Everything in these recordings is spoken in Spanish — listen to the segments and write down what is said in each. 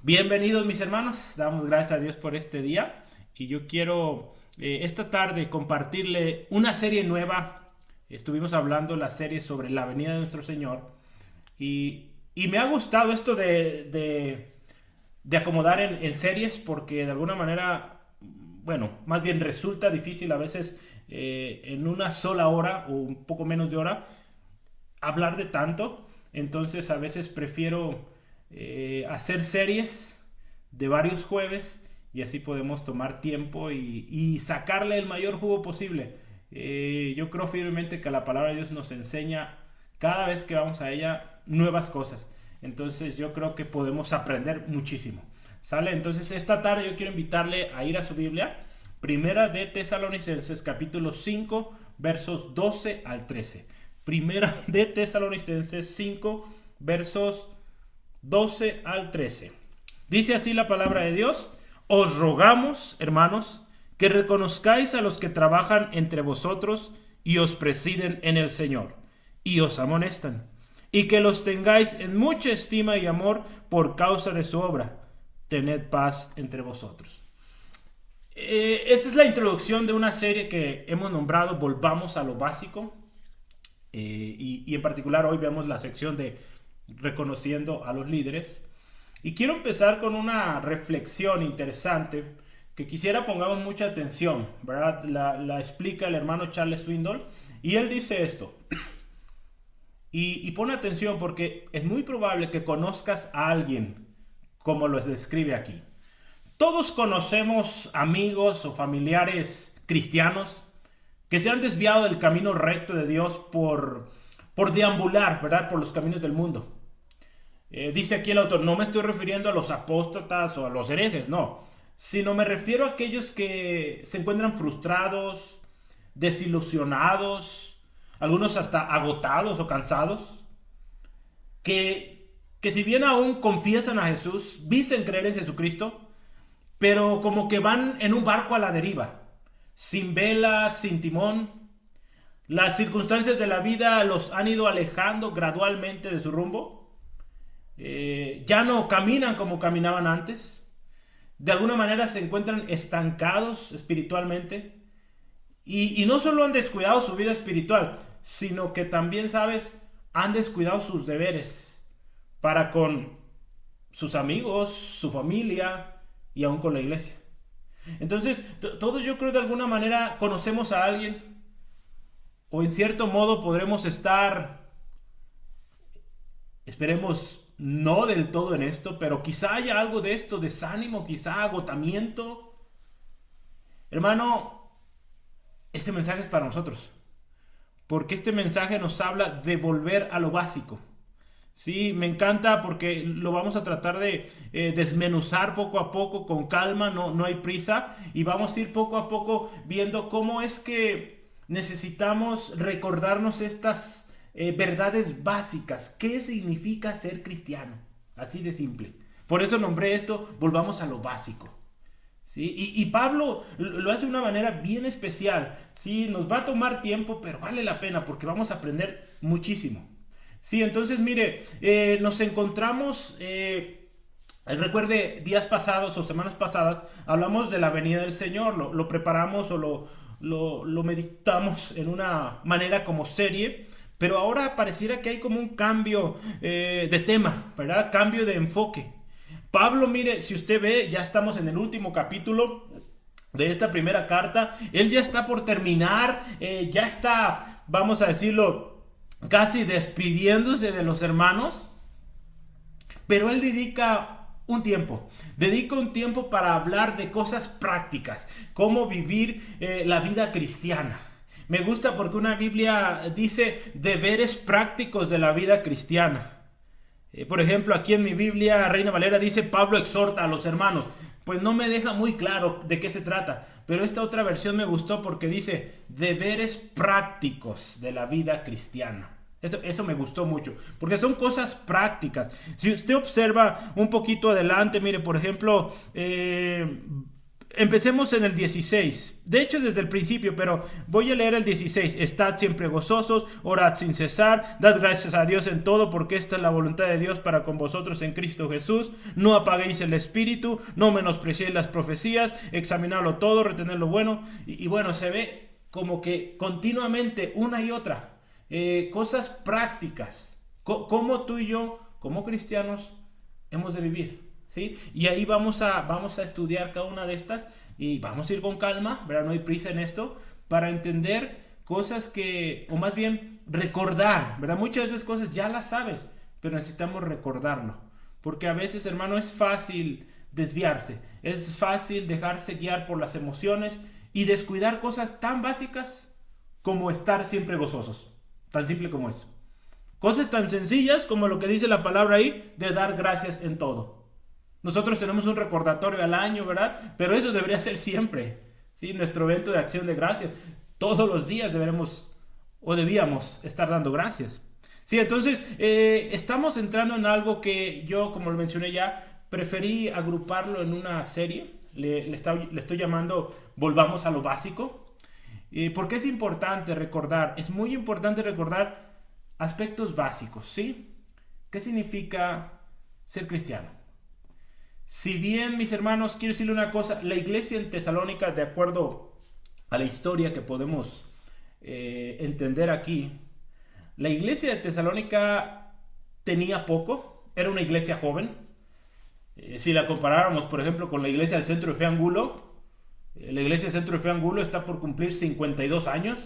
Bienvenidos mis hermanos, damos gracias a Dios por este día y yo quiero esta tarde compartirle una serie nueva. Estuvimos hablando la serie sobre la venida de nuestro Señor y me ha gustado esto de acomodar en series porque de alguna manera, bueno, más bien resulta difícil a veces en una sola hora o un poco menos de hora hablar de tanto. Entonces a veces prefiero hacer series de varios jueves y así podemos tomar tiempo y sacarle el mayor jugo posible. Yo creo firmemente que la palabra de Dios nos enseña cada vez que vamos a ella nuevas cosas. Entonces yo creo que podemos aprender muchísimo. ¿Sale? Entonces esta tarde yo quiero invitarle a ir a su Biblia. Primera de Tesalonicenses capítulo 5 versos 12 al 13. Primera de Tesalonicenses 5 versos 12 al 13. Dice así la palabra de Dios: os rogamos, hermanos, que reconozcáis a los que trabajan entre vosotros y os presiden en el Señor, y os amonestan, y que los tengáis en mucha estima y amor por causa de su obra. Tened paz entre vosotros. Esta es la introducción de una serie que hemos nombrado Volvamos a lo básico. Y en particular hoy vemos la sección de reconociendo a los líderes. Y quiero empezar con una reflexión interesante que quisiera pongamos mucha atención, ¿verdad? La explica el hermano Charles Swindoll y él dice esto. Y pon atención porque es muy probable que conozcas a alguien como lo describe aquí. Todos conocemos amigos o familiares cristianos que se han desviado del camino recto de Dios por deambular, ¿verdad? Por los caminos del mundo. Dice aquí el autor, no me estoy refiriendo a los apóstatas o a los herejes, no, sino me refiero a aquellos que se encuentran frustrados, desilusionados, algunos hasta agotados o cansados, que si bien aún confiesan a Jesús, dicen creer en Jesucristo, pero como que van en un barco a la deriva, sin velas, sin timón. Las circunstancias de la vida los han ido alejando gradualmente de su rumbo. Ya no caminan como caminaban antes. De alguna manera se encuentran estancados espiritualmente. Y no solo han descuidado su vida espiritual, sino que también, ¿sabes?, han descuidado sus deberes para con sus amigos, su familia y aún con la iglesia. Entonces, todos yo creo de alguna manera conocemos a alguien o en cierto modo podremos estar, esperemos, no del todo en esto, pero quizá haya algo de esto, desánimo, quizá agotamiento. Hermano, este mensaje es para nosotros, porque este mensaje nos habla de volver a lo básico. Sí, me encanta porque lo vamos a tratar de desmenuzar poco a poco, con calma, no hay prisa, y vamos a ir poco a poco viendo cómo es que necesitamos recordarnos estas verdades básicas. ¿Qué significa ser cristiano? Así de simple. Por eso nombré esto, volvamos a lo básico. ¿Sí? Y Pablo lo hace de una manera bien especial. ¿Sí? Nos va a tomar tiempo, pero vale la pena porque vamos a aprender muchísimo. Sí, entonces mire, nos encontramos, recuerde, días pasados o semanas pasadas, hablamos de la venida del Señor, lo preparamos o lo meditamos en una manera como serie, pero ahora pareciera que hay como un cambio de tema, ¿verdad? Cambio de enfoque. Pablo, mire, si usted ve, ya estamos en el último capítulo de esta primera carta, él ya está por terminar, ya está, vamos a decirlo, casi despidiéndose de los hermanos, pero él dedica un tiempo para hablar de cosas prácticas, cómo vivir la vida cristiana. Me gusta porque una Biblia dice deberes prácticos de la vida cristiana. Por ejemplo, aquí en mi Biblia, Reina Valera, dice Pablo exhorta a los hermanos. Pues no me deja muy claro de qué se trata, pero esta otra versión me gustó porque dice deberes prácticos de la vida cristiana. Eso me gustó mucho, porque son cosas prácticas. Si usted observa un poquito adelante, mire, por ejemplo, Empecemos en el 16. De hecho, desde el principio, pero voy a leer el 16. Estad siempre gozosos, orad sin cesar, dad gracias a Dios en todo, porque esta es la voluntad de Dios para con vosotros en Cristo Jesús. No apaguéis el espíritu, no menospreciéis las profecías, examinadlo todo, retened lo bueno. Y bueno, se ve como que continuamente una y otra. Cosas prácticas. Cómo tú y yo, como cristianos, hemos de vivir. ¿Sí? Y ahí vamos a estudiar cada una de estas y vamos a ir con calma, ¿verdad? No hay prisa en esto, para entender cosas que, o más bien recordar, ¿verdad? Muchas de esas cosas ya las sabes, pero necesitamos recordarlo, porque a veces, hermano, es fácil desviarse, es fácil dejarse guiar por las emociones y descuidar cosas tan básicas como estar siempre gozosos, tan simple como eso. Cosas tan sencillas como lo que dice la palabra ahí, de dar gracias en todo. Nosotros tenemos un recordatorio al año, ¿verdad? Pero eso debería ser siempre, ¿sí? Nuestro evento de acción de gracias. Todos los días deberemos o debíamos estar dando gracias. Sí, entonces estamos entrando en algo que yo, como lo mencioné ya, preferí agruparlo en una serie. Le estoy llamando Volvamos a lo básico. Porque es importante recordar, es muy importante recordar aspectos básicos, ¿sí? ¿Qué significa ser cristiano? Si bien, mis hermanos, quiero decirle una cosa, la iglesia en Tesalónica, de acuerdo a la historia que podemos entender aquí, la iglesia de Tesalónica tenía poco, era una iglesia joven. Si la comparáramos, por ejemplo, con la iglesia del Centro de Fe Angulo, la iglesia del Centro de Fe Angulo está por cumplir 52 años.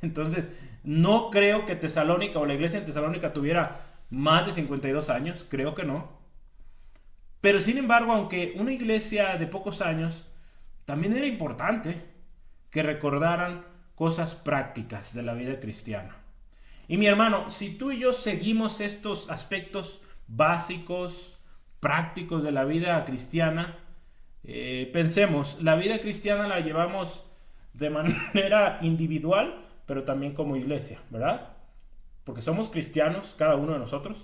Entonces, no creo que Tesalónica o la iglesia en Tesalónica tuviera más de 52 años, creo que no. Pero sin embargo, aunque una iglesia de pocos años, también era importante que recordaran cosas prácticas de la vida cristiana. Y mi hermano, si tú y yo seguimos estos aspectos básicos, prácticos de la vida cristiana, pensemos, la vida cristiana la llevamos de manera individual, pero también como iglesia, ¿verdad? Porque somos cristianos, cada uno de nosotros,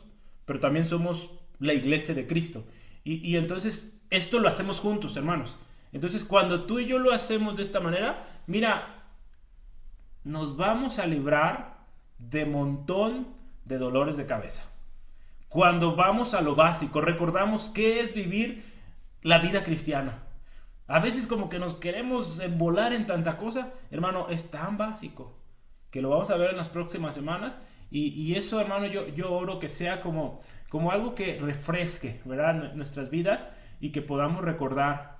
pero también somos la iglesia de Cristo. Y entonces esto lo hacemos juntos, hermanos. Entonces cuando tú y yo lo hacemos de esta manera, mira, nos vamos a librar de montón de dolores de cabeza. Cuando vamos a lo básico, recordamos qué es vivir la vida cristiana. A veces como que nos queremos embolar en tanta cosa, hermano, es tan básico que lo vamos a ver en las próximas semanas. Y eso, hermano, yo oro que sea como algo que refresque, ¿verdad?, nuestras vidas, y que podamos recordar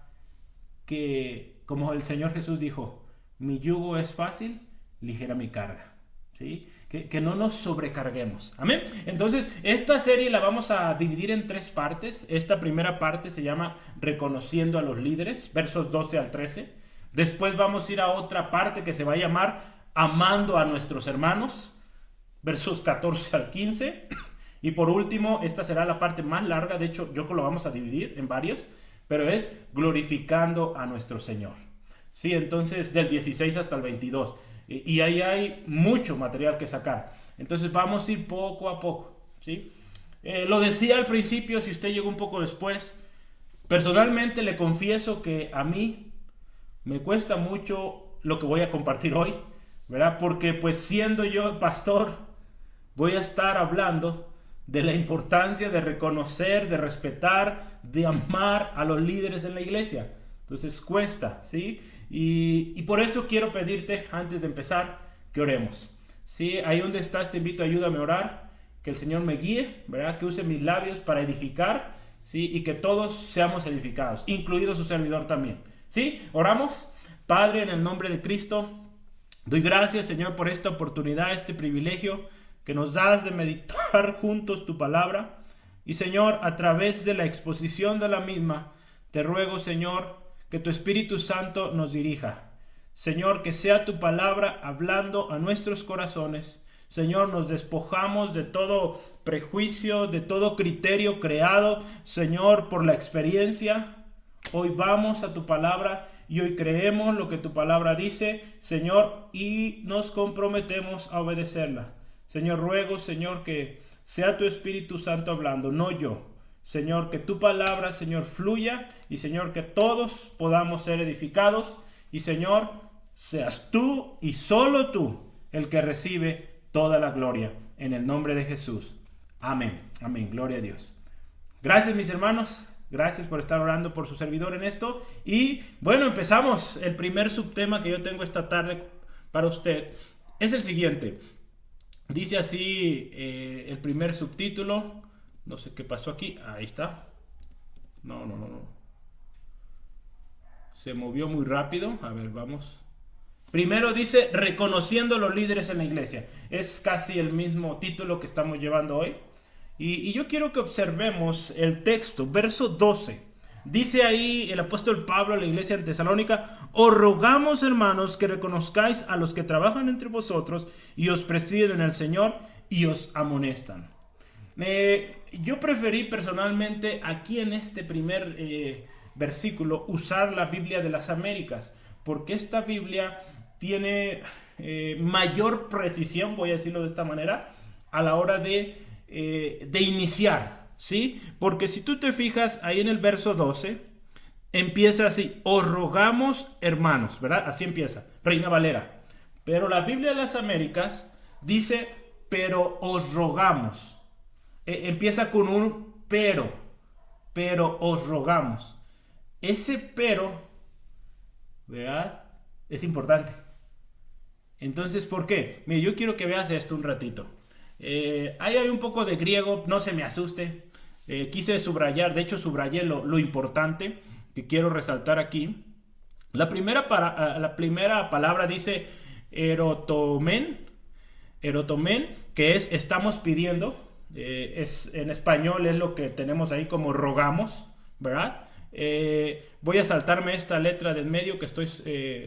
que, como el Señor Jesús dijo, mi yugo es fácil, ligera mi carga, ¿sí? Que no nos sobrecarguemos, amén. Entonces, esta serie la vamos a dividir en 3 partes. Esta primera parte se llama Reconociendo a los líderes, versos 12 al 13. Después vamos a ir a otra parte que se va a llamar Amando a nuestros hermanos, versos 14 al 15. Y por último, esta será la parte más larga, de hecho yo creo que lo vamos a dividir en varios, pero es glorificando a nuestro Señor. Sí, entonces del 16 hasta el 22. Y ahí hay mucho material que sacar. Entonces vamos a ir poco a poco, ¿sí? Lo decía al principio, si usted llegó un poco después, personalmente le confieso que a mí me cuesta mucho lo que voy a compartir hoy, ¿verdad? Porque pues siendo yo pastor, voy a estar hablando de la importancia de reconocer, de respetar, de amar a los líderes en la iglesia. Entonces cuesta, ¿sí? Y por eso quiero pedirte, antes de empezar, que oremos, ¿sí? Ahí donde estás, te invito, ayúdame a orar, que el Señor me guíe, ¿verdad? Que use mis labios para edificar, ¿sí? Y que todos seamos edificados, incluido su servidor también, ¿sí? Oramos. Padre, en el nombre de Cristo, doy gracias, Señor, por esta oportunidad, este privilegio que nos das de meditar juntos tu palabra. Y, Señor, a través de la exposición de la misma, te ruego, Señor, que tu Espíritu Santo nos dirija. Señor, que sea tu palabra hablando a nuestros corazones. Señor, nos despojamos de todo prejuicio, de todo criterio creado, Señor, por la experiencia. Hoy vamos a tu palabra y hoy creemos lo que tu palabra dice, Señor, y nos comprometemos a obedecerla. Señor, ruego, Señor, que sea tu Espíritu Santo hablando, no yo, Señor, que tu palabra, Señor, fluya y, Señor, que todos podamos ser edificados y, Señor, seas tú y solo tú el que recibe toda la gloria. En el nombre de Jesús. Amén. Amén. Gloria a Dios. Gracias, mis hermanos. Gracias por estar orando por su servidor en esto. Y bueno, empezamos. El primer subtema que yo tengo esta tarde para usted es el siguiente. Dice así el primer subtítulo. No sé qué pasó aquí. Ahí está. No. Se movió muy rápido. A ver, vamos. Primero dice, reconociendo los líderes en la iglesia. Es casi el mismo título que estamos llevando hoy. Y yo quiero que observemos el texto, verso 12. Dice ahí el apóstol Pablo a la iglesia en Tesalónica: os rogamos, hermanos, que reconozcáis a los que trabajan entre vosotros y os presiden en el Señor y os amonestan. Yo preferí personalmente aquí en este primer versículo usar la Biblia de las Américas, porque esta Biblia tiene mayor precisión, voy a decirlo de esta manera, a la hora de iniciar, ¿sí? Porque si tú te fijas ahí en el verso 12, empieza así: os rogamos, hermanos, ¿verdad? Así empieza, Reina Valera. Pero la Biblia de las Américas dice, pero os rogamos. Empieza con un pero os rogamos. Ese pero, ¿verdad? Es importante. Entonces, ¿por qué? Mira, yo quiero que veas esto un ratito. Ahí hay un poco de griego, no se me asuste. Quise subrayar, de hecho subrayé lo importante que quiero resaltar aquí. La primera palabra dice erotomen, que es estamos pidiendo. En español es lo que tenemos ahí como rogamos, ¿verdad? Voy a saltarme esta letra del medio que estoy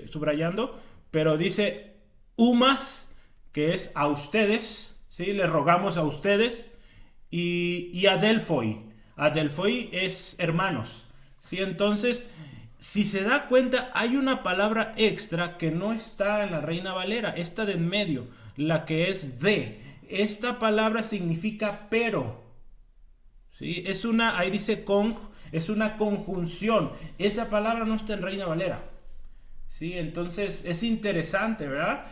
subrayando, pero dice humas, que es a ustedes. ¿Sí? Les rogamos a ustedes. Y adelphoi. Adelphoi es hermanos. ¿Sí? Entonces, si se da cuenta, hay una palabra extra que no está en la Reina Valera. Esta de en medio, la que es de. Esta palabra significa pero. ¿Sí? Ahí dice es una conjunción. Esa palabra no está en Reina Valera. ¿Sí? Entonces, es interesante, ¿verdad?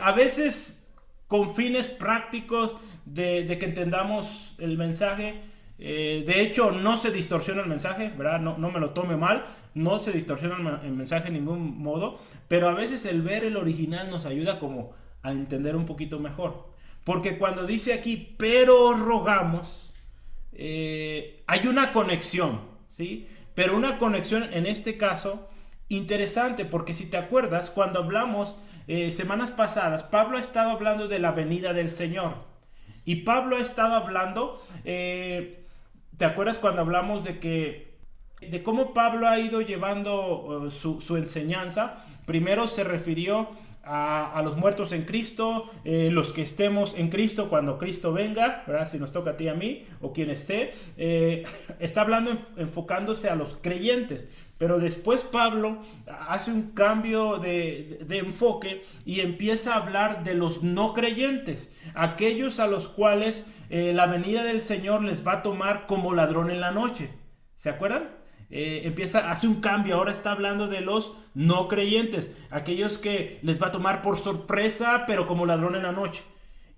A veces, con fines prácticos de que entendamos el mensaje. De hecho, no se distorsiona el mensaje, ¿verdad? No me lo tome mal, no se distorsiona el mensaje en ningún modo, pero a veces el ver el original nos ayuda como a entender un poquito mejor. Porque cuando dice aquí, pero os rogamos, hay una conexión, ¿sí? Pero una conexión en este caso interesante, porque si te acuerdas, cuando hablamos semanas pasadas, Pablo ha estado hablando de la venida del Señor. Y Pablo ha estado hablando, ¿te acuerdas cuando hablamos de cómo Pablo ha ido llevando su enseñanza? Primero se refirió a los muertos en Cristo, los que estemos en Cristo cuando Cristo venga, ¿verdad? Si nos toca a ti y a mí, o quien esté. Está hablando enfocándose a los creyentes. Pero después Pablo hace un cambio de enfoque y empieza a hablar de los no creyentes, aquellos a los cuales la venida del Señor les va a tomar como ladrón en la noche. ¿Se acuerdan? Hace un cambio, ahora está hablando de los no creyentes, aquellos que les va a tomar por sorpresa, pero como ladrón en la noche.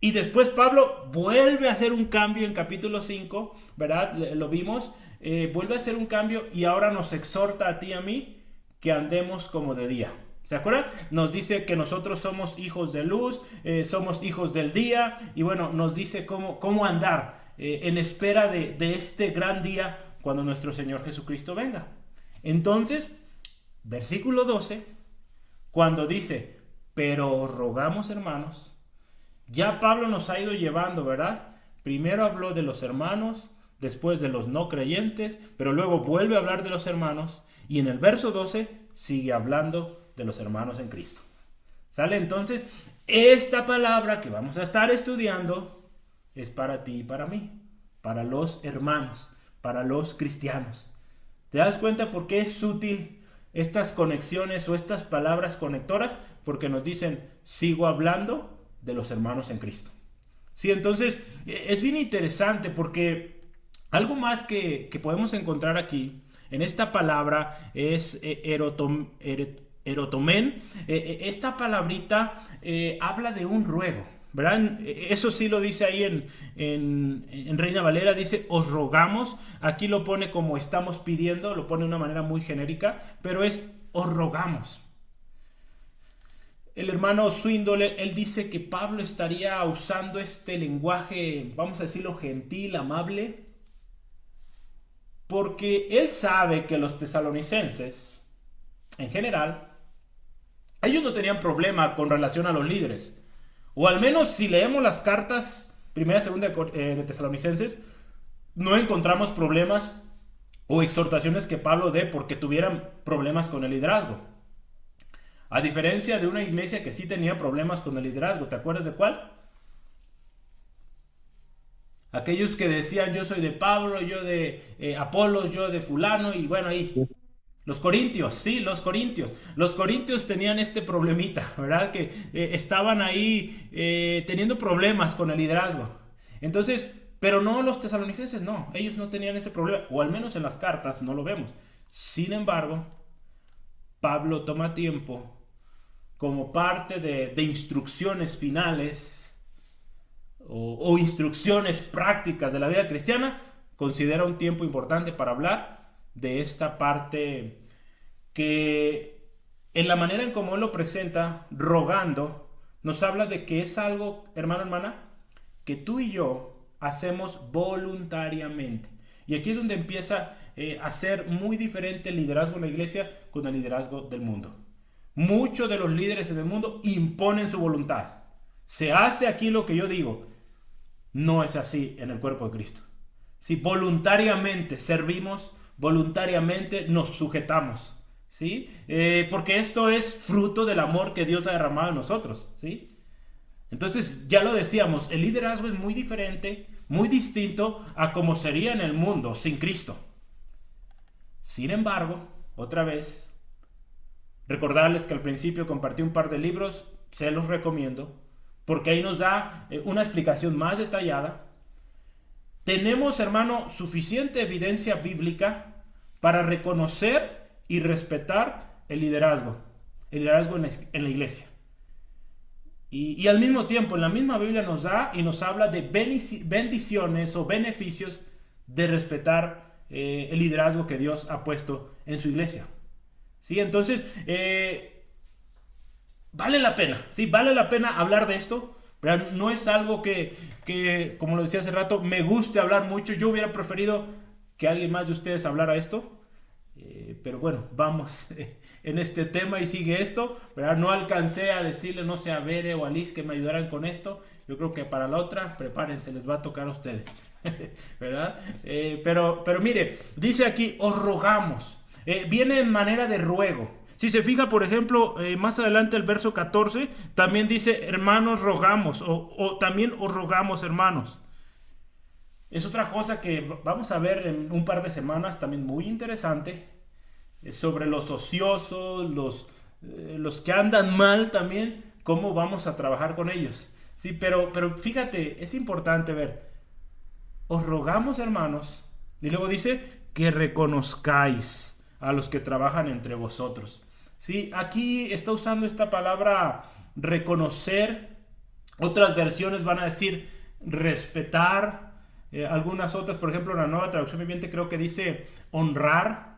Y después Pablo vuelve a hacer un cambio en capítulo 5, ¿verdad? Lo vimos. Vuelve a hacer un cambio y ahora nos exhorta a ti y a mí que andemos como de día. ¿Se acuerdan? Nos dice que nosotros somos hijos de luz, somos hijos del día, y bueno, nos dice cómo andar en espera de este gran día cuando nuestro Señor Jesucristo venga. Entonces, versículo 12, cuando dice, pero os rogamos, hermanos, ya Pablo nos ha ido llevando, ¿verdad? Primero habló de los hermanos, después de los no creyentes, pero luego vuelve a hablar de los hermanos, y en el verso 12 sigue hablando de los hermanos en Cristo. ¿Sale? Entonces, esta palabra que vamos a estar estudiando es para ti y para mí, para los hermanos, para los cristianos. ¿Te das cuenta por qué es útil estas conexiones o estas palabras conectoras? Porque nos dicen, sigo hablando de los hermanos en Cristo. Sí, entonces es bien interesante porque Algo más que podemos encontrar aquí en esta palabra es erotomén. Esta palabrita habla de un ruego, ¿verdad? Eso sí lo dice ahí en Reina Valera, dice os rogamos. Aquí lo pone como estamos pidiendo, lo pone de una manera muy genérica, pero es os rogamos. El hermano Swindoll, él dice que Pablo estaría usando este lenguaje, vamos a decirlo, gentil, amable, porque él sabe que los tesalonicenses, en general, ellos no tenían problema con relación a los líderes. O al menos si leemos las cartas, primera y segunda de Tesalonicenses, no encontramos problemas o exhortaciones que Pablo dé porque tuvieran problemas con el liderazgo. A diferencia de una iglesia que sí tenía problemas con el liderazgo, ¿te acuerdas de cuál? Aquellos que decían yo soy de Pablo, yo de Apolos, yo de fulano y bueno ahí. Los corintios, sí, los corintios. Los corintios tenían este problemita, ¿verdad? Que estaban ahí teniendo problemas con el liderazgo. Entonces, pero no los tesalonicenses, no. Ellos no tenían ese problema, o al menos en las cartas no lo vemos. Sin embargo, Pablo toma tiempo como parte de instrucciones finales o instrucciones prácticas de la vida cristiana, considera un tiempo importante para hablar de esta parte que en la manera en cómo él lo presenta, rogando, nos habla de que es algo, hermano, hermana, que tú y yo hacemos voluntariamente. Y aquí es donde empieza a ser muy diferente el liderazgo en la iglesia con el liderazgo del mundo. Muchos de los líderes en el mundo imponen su voluntad. Se hace aquí lo que yo digo. No es así en el cuerpo de Cristo. Si voluntariamente servimos, voluntariamente nos sujetamos, ¿sí? Porque esto es fruto del amor que Dios ha derramado en nosotros, ¿sí? Entonces, ya lo decíamos, el liderazgo es muy diferente, muy distinto a como sería en el mundo sin Cristo. Sin embargo, otra vez, recordarles que al principio compartí un par de libros, se los recomiendo, porque ahí nos da una explicación más detallada. Tenemos, hermano, suficiente evidencia bíblica para reconocer y respetar el liderazgo en la iglesia. Y al mismo tiempo, en la misma Biblia nos da y nos habla de bendiciones o beneficios de respetar el liderazgo que Dios ha puesto en su iglesia. ¿Sí? Entonces, vale la pena, ¿sí? Vale la pena hablar de esto. ¿Verdad? No es algo que, como lo decía hace rato, me guste hablar mucho. Yo hubiera preferido que alguien más de ustedes hablara esto. Pero bueno, vamos en este tema y sigue esto, ¿verdad? No alcancé a decirle, no sé, a Bere o a Liz que me ayudaran con esto. Yo creo que para la otra, prepárense, les va a tocar a ustedes, ¿verdad? Pero mire, dice aquí, os rogamos. Viene en manera de ruego. Si se fija, por ejemplo, más adelante el verso 14, también dice, hermanos, rogamos, o también os rogamos, hermanos. Es otra cosa que vamos a ver en un par de semanas, también muy interesante, sobre los ociosos, los que andan mal también, cómo vamos a trabajar con ellos. Sí, pero fíjate, es importante ver, os rogamos, hermanos, y luego dice, que reconozcáis a los que trabajan entre vosotros. Sí, aquí está usando esta palabra reconocer, otras versiones van a decir respetar, algunas otras, por ejemplo, la Nueva Traducción Viviente creo que dice honrar.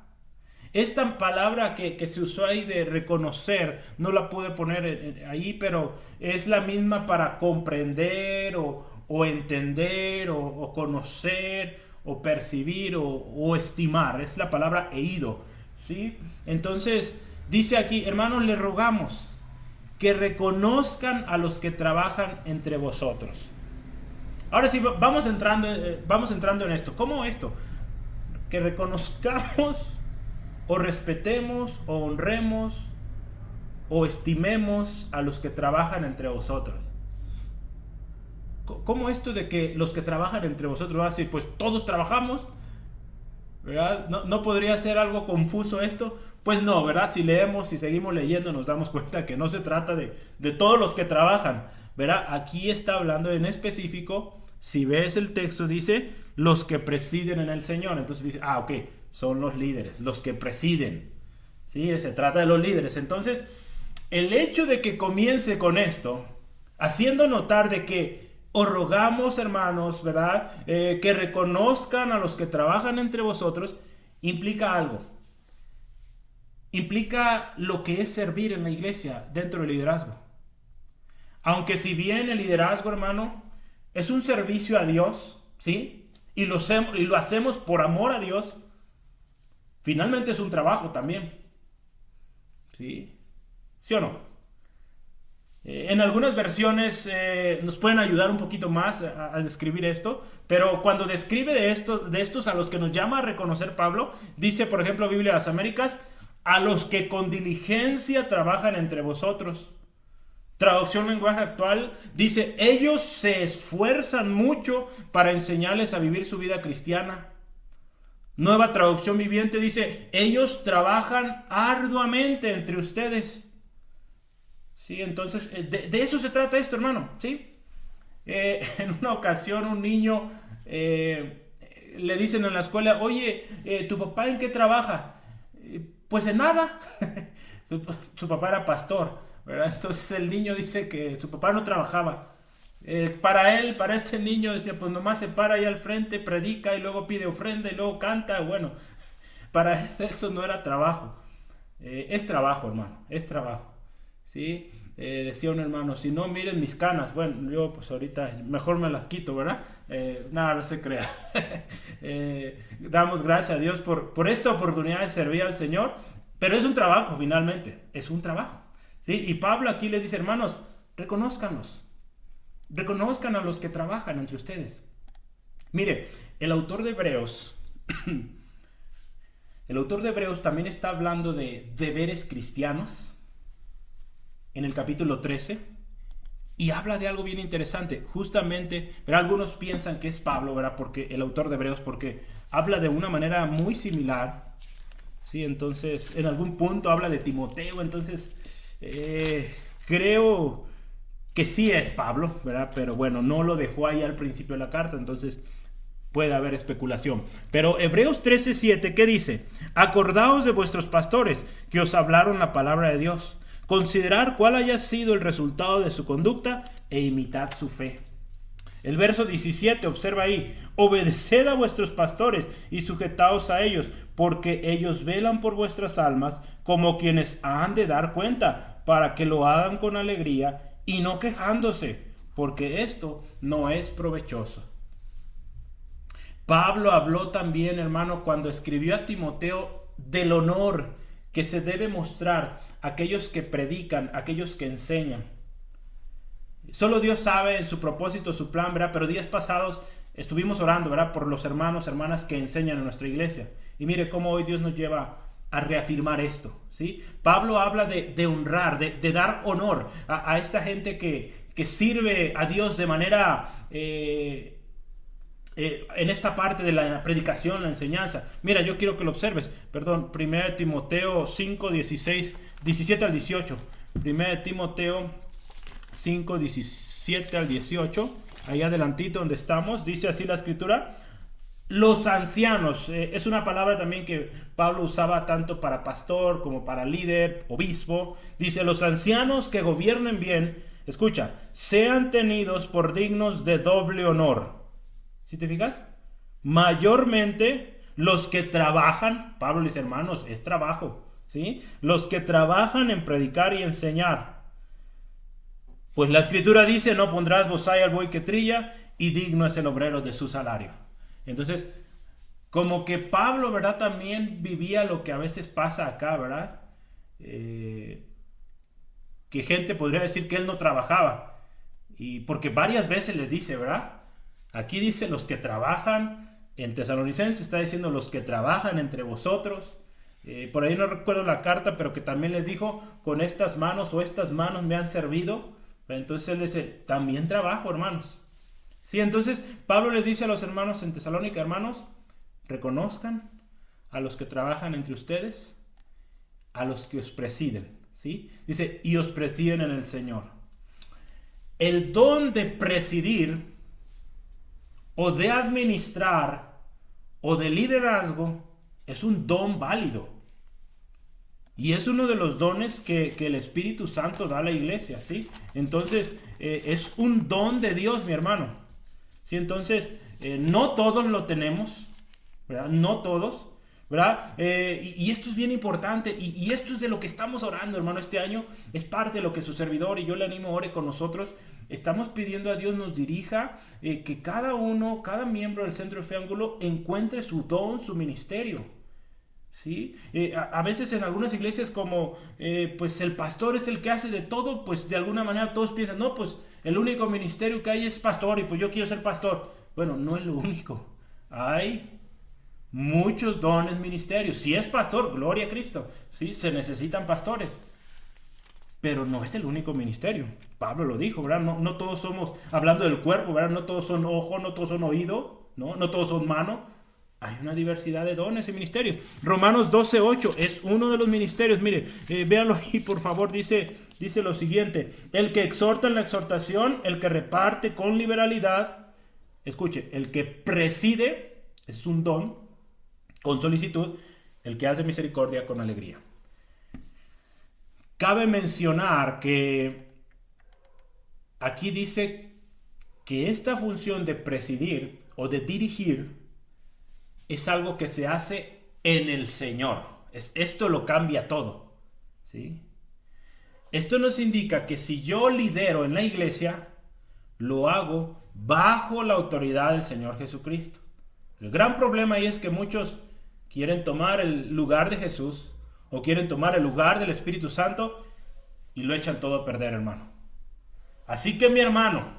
Esta palabra que se usó ahí de reconocer, no la pude poner ahí, pero es la misma para comprender o entender o conocer o percibir o estimar. Es la palabra eido, ¿sí? Entonces, dice aquí, hermanos, les rogamos que reconozcan a los que trabajan entre vosotros. Ahora sí, vamos entrando en esto. ¿Cómo esto? Que reconozcamos o respetemos o honremos o estimemos a los que trabajan entre vosotros. ¿Cómo esto de que los que trabajan entre vosotros va a decir, pues todos trabajamos? ¿Verdad? ¿No podría ser algo confuso esto? Pues no, ¿verdad? Si leemos y seguimos leyendo nos damos cuenta que no se trata de todos los que trabajan, ¿verdad? Aquí está hablando en específico Si ves el texto dice los que presiden en el Señor. Entonces dice, ok, son los líderes, los que presiden. ¿Sí? Se trata de los líderes. Entonces, el hecho de que comience con esto, haciendo notar de que os rogamos, hermanos, ¿verdad? Que reconozcan a los que trabajan entre vosotros, implica algo. Implica lo que es servir en la iglesia dentro del liderazgo. Aunque si bien el liderazgo, hermano, es un servicio a Dios, ¿sí? Y lo hacemos por amor a Dios, finalmente es un trabajo también. ¿Sí? ¿Sí o no? En algunas versiones nos pueden ayudar un poquito más a describir esto, pero cuando describe de estos a los que nos llama a reconocer Pablo, dice, por ejemplo, Biblia de las Américas, a los que con diligencia trabajan entre vosotros. Traducción lenguaje actual dice, ellos se esfuerzan mucho para enseñarles a vivir su vida cristiana. Nueva traducción viviente dice, ellos trabajan arduamente entre ustedes. Sí, entonces, de eso se trata esto, hermano, ¿sí? En una ocasión un niño le dicen en la escuela, oye, ¿tu papá en qué trabaja? Pues en nada. Su papá era pastor, ¿verdad? Entonces el niño dice que su papá no trabajaba. Para este niño decía, pues nomás se para ahí al frente, predica y luego pide ofrenda y luego canta. Bueno, para él eso no era trabajo. Es trabajo, hermano, es trabajo. ¿Sí? Decía un hermano, si no miren mis canas, bueno, yo pues ahorita mejor me las quito, ¿verdad? Nada, no se crea. Damos gracias a Dios por esta oportunidad de servir al Señor, pero es un trabajo finalmente, es un trabajo. ¿Sí? Y Pablo aquí les dice, hermanos, reconózcanlos, reconozcan a los que trabajan entre ustedes. Mire, el autor de Hebreos, también está hablando de deberes cristianos en el capítulo 13 y habla de algo bien interesante. Justamente, pero algunos piensan que es Pablo, ¿verdad? Porque el autor de Hebreos, porque habla de una manera muy similar. Sí, entonces, en algún punto habla de Timoteo, entonces creo que sí es Pablo, ¿verdad? Pero bueno, no lo dejó ahí al principio de la carta, entonces puede haber especulación. Pero Hebreos 13:7, ¿qué dice? Acordaos de vuestros pastores que os hablaron la palabra de Dios. Considerar cuál haya sido el resultado de su conducta e imitad su fe. El verso 17, observa ahí, obedeced a vuestros pastores y sujetaos a ellos, porque ellos velan por vuestras almas como quienes han de dar cuenta, para que lo hagan con alegría y no quejándose, porque esto no es provechoso. Pablo habló también, hermano, cuando escribió a Timoteo del honor que se debe mostrar a aquellos que predican, a aquellos que enseñan. Solo Dios sabe en su propósito, su plan, ¿verdad? Pero días pasados estuvimos orando, ¿verdad? Por los hermanos, hermanas que enseñan en nuestra iglesia. Y mire cómo hoy Dios nos lleva a reafirmar esto, ¿sí? Pablo habla de honrar, de dar honor a esta gente que sirve a Dios de manera... en esta parte de la predicación, la enseñanza. Mira, yo quiero que lo observes. Perdón, 1 Timoteo 5, 17 al 18. 1 Timoteo 5, 17 al 18. Ahí adelantito donde estamos. Dice así la escritura. Los ancianos. Es una palabra también que Pablo usaba tanto para pastor como para líder, obispo. Dice, los ancianos que gobiernen bien, escucha, sean tenidos por dignos de doble honor. ¿Sí te fijas? Mayormente los que trabajan, Pablo dice, hermanos, es trabajo, ¿sí? Los que trabajan en predicar y enseñar. Pues la escritura dice, no pondrás bozal al buey que trilla, y digno es el obrero de su salario. Entonces, como que Pablo, ¿verdad? También vivía lo que a veces pasa acá, ¿verdad? Que gente podría decir que él no trabajaba. Y porque varias veces les dice, ¿verdad? Aquí dice los que trabajan, en Tesalonicenses está diciendo los que trabajan entre vosotros. Por ahí no recuerdo la carta, pero que también les dijo, con estas manos o estas manos me han servido. Entonces él dice, también trabajo, hermanos. Sí, entonces Pablo les dice a los hermanos en Tesalónica, hermanos, reconozcan a los que trabajan entre ustedes, a los que os presiden. ¿Sí? Dice, y os presiden en el Señor. El don de presidir o de administrar o de liderazgo es un don válido. Y es uno de los dones que el Espíritu Santo da a la iglesia, ¿sí? Entonces, es un don de Dios, mi hermano. ¿Sí? Entonces, no todos lo tenemos, ¿verdad? No todos, ¿verdad? Y esto es bien importante, y esto es de lo que estamos orando, hermano, este año. Es parte de lo que su servidor, y yo le animo, ore con nosotros. Estamos pidiendo a Dios nos dirija, que cada uno, cada miembro del Centro de Fe Ángulo encuentre su don, su ministerio. ¿Sí? A veces en algunas iglesias como pues el pastor es el que hace de todo, pues de alguna manera todos piensan, no, pues el único ministerio que hay es pastor y pues yo quiero ser pastor. Bueno, no es lo único. Hay muchos dones ministerios. Si es pastor, gloria a Cristo. ¿Sí? Se necesitan pastores. Pero no es el único ministerio. Pablo lo dijo, ¿verdad? No todos somos, hablando del cuerpo, ¿verdad? No todos son ojo, no todos son oído, no todos son mano. Hay una diversidad de dones y ministerios. Romanos 12:8 es uno de los ministerios. Mire, véanlo ahí, por favor. Dice lo siguiente: el que exhorta en la exhortación, el que reparte con liberalidad. Escuche, el que preside, es un don, con solicitud. El que hace misericordia con alegría. Cabe mencionar que aquí dice que esta función de presidir o de dirigir es algo que se hace en el Señor. Esto lo cambia todo, ¿sí? Esto nos indica que si yo lidero en la iglesia, lo hago bajo la autoridad del Señor Jesucristo. El gran problema ahí es que muchos quieren tomar el lugar de Jesús o quieren tomar el lugar del Espíritu Santo y lo echan todo a perder, hermano. Así que, mi hermano,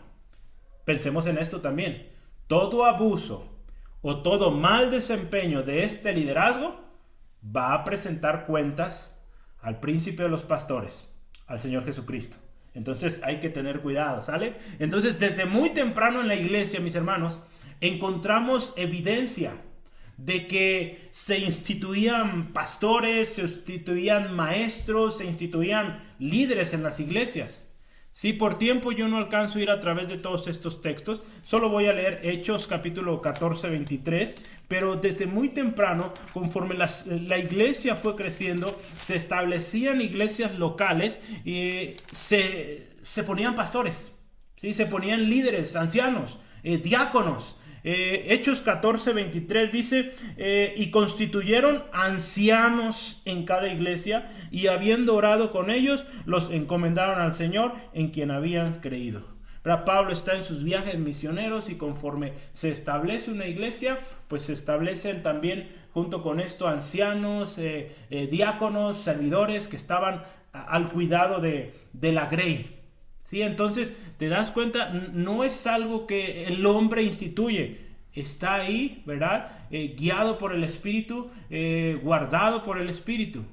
pensemos en esto también. Todo abuso o todo mal desempeño de este liderazgo va a presentar cuentas al príncipe de los pastores, al Señor Jesucristo. Entonces hay que tener cuidado, ¿sale? Entonces desde muy temprano en la iglesia, mis hermanos, encontramos evidencia de que se instituían pastores, se instituían maestros, se instituían líderes en las iglesias. Sí, por tiempo yo no alcanzo a ir a través de todos estos textos, solo voy a leer Hechos capítulo 14, 23, pero desde muy temprano, conforme la iglesia fue creciendo, se establecían iglesias locales y se ponían pastores, ¿sí? Se ponían líderes, ancianos, diáconos. Hechos 14, 23 dice, y constituyeron ancianos en cada iglesia, y habiendo orado con ellos, los encomendaron al Señor en quien habían creído. Pero Pablo está en sus viajes misioneros y conforme se establece una iglesia, pues se establecen también junto con esto ancianos, diáconos, servidores que estaban al cuidado de la grey. Sí, entonces te das cuenta, no es algo que el hombre instituye, está ahí, ¿verdad? Guiado por el Espíritu, guardado por el Espíritu.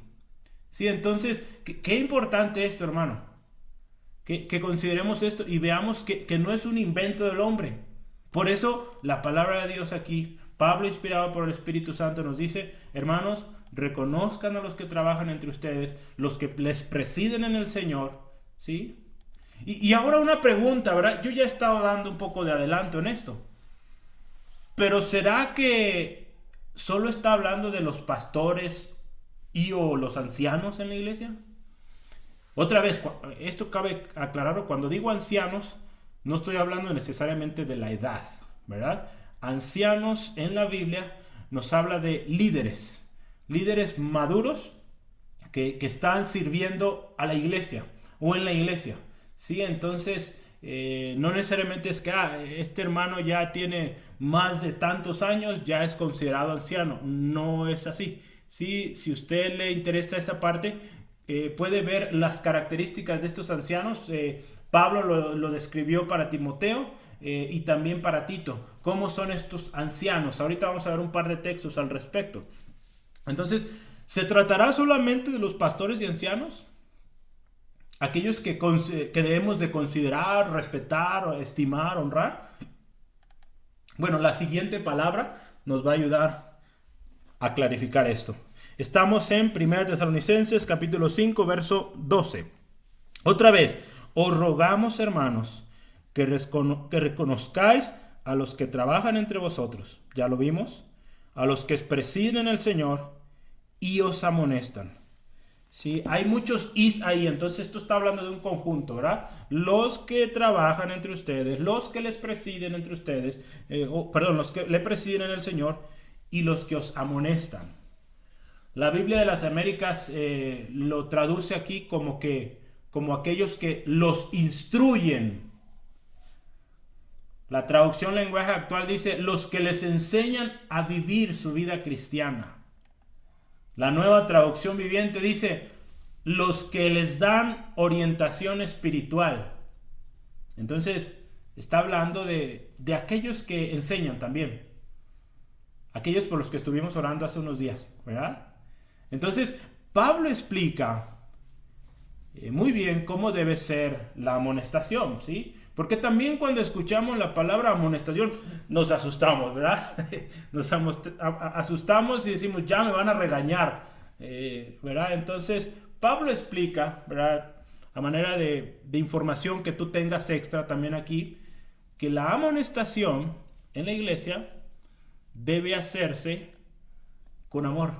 Sí, entonces, qué importante esto, hermano, que consideremos esto y veamos que no es un invento del hombre. Por eso la palabra de Dios aquí, Pablo, inspirado por el Espíritu Santo, nos dice, hermanos, reconozcan a los que trabajan entre ustedes, los que les presiden en el Señor, ¿sí? Y ahora una pregunta, ¿verdad? Yo ya he estado dando un poco de adelanto en esto. Pero ¿será que solo está hablando de los pastores y o los ancianos en la iglesia? Otra vez, esto cabe aclararlo, cuando digo ancianos, no estoy hablando necesariamente de la edad, ¿verdad? Ancianos en la Biblia nos habla de líderes maduros que están sirviendo a la iglesia o en la iglesia. Sí, entonces no necesariamente es que este hermano ya tiene más de tantos años, ya es considerado anciano. No es así. Sí, si usted le interesa esta parte, puede ver las características de estos ancianos. Pablo lo describió para Timoteo y también para Tito. ¿Cómo son estos ancianos? Ahorita vamos a ver un par de textos al respecto. Entonces, ¿se tratará solamente de los pastores y ancianos? Aquellos que debemos de considerar, respetar, estimar, honrar. Bueno, la siguiente palabra nos va a ayudar a clarificar esto. Estamos en 1 Tesalonicenses capítulo 5, verso 12. Otra vez, os rogamos, hermanos, que reconozcáis a los que trabajan entre vosotros, ya lo vimos, a los que presiden en el Señor y os amonestan. Sí, hay muchos is ahí, entonces esto está hablando de un conjunto, ¿verdad? Los que trabajan entre ustedes, los que les presiden entre ustedes, los que le presiden en el Señor y los que os amonestan. La Biblia de las Américas lo traduce aquí como aquellos que los instruyen. La traducción lenguaje actual dice los que les enseñan a vivir su vida cristiana. La Nueva Traducción Viviente dice los que les dan orientación espiritual. Entonces está hablando de aquellos que enseñan también. Aquellos por los que estuvimos orando hace unos días, ¿verdad? Entonces Pablo explica muy bien cómo debe ser la amonestación, ¿sí? Porque también cuando escuchamos la palabra amonestación nos asustamos, ¿verdad? Nos asustamos y decimos, ya me van a regañar, ¿verdad? Entonces, Pablo explica, ¿verdad? A manera de información que tú tengas extra también aquí, que la amonestación en la iglesia debe hacerse con amor,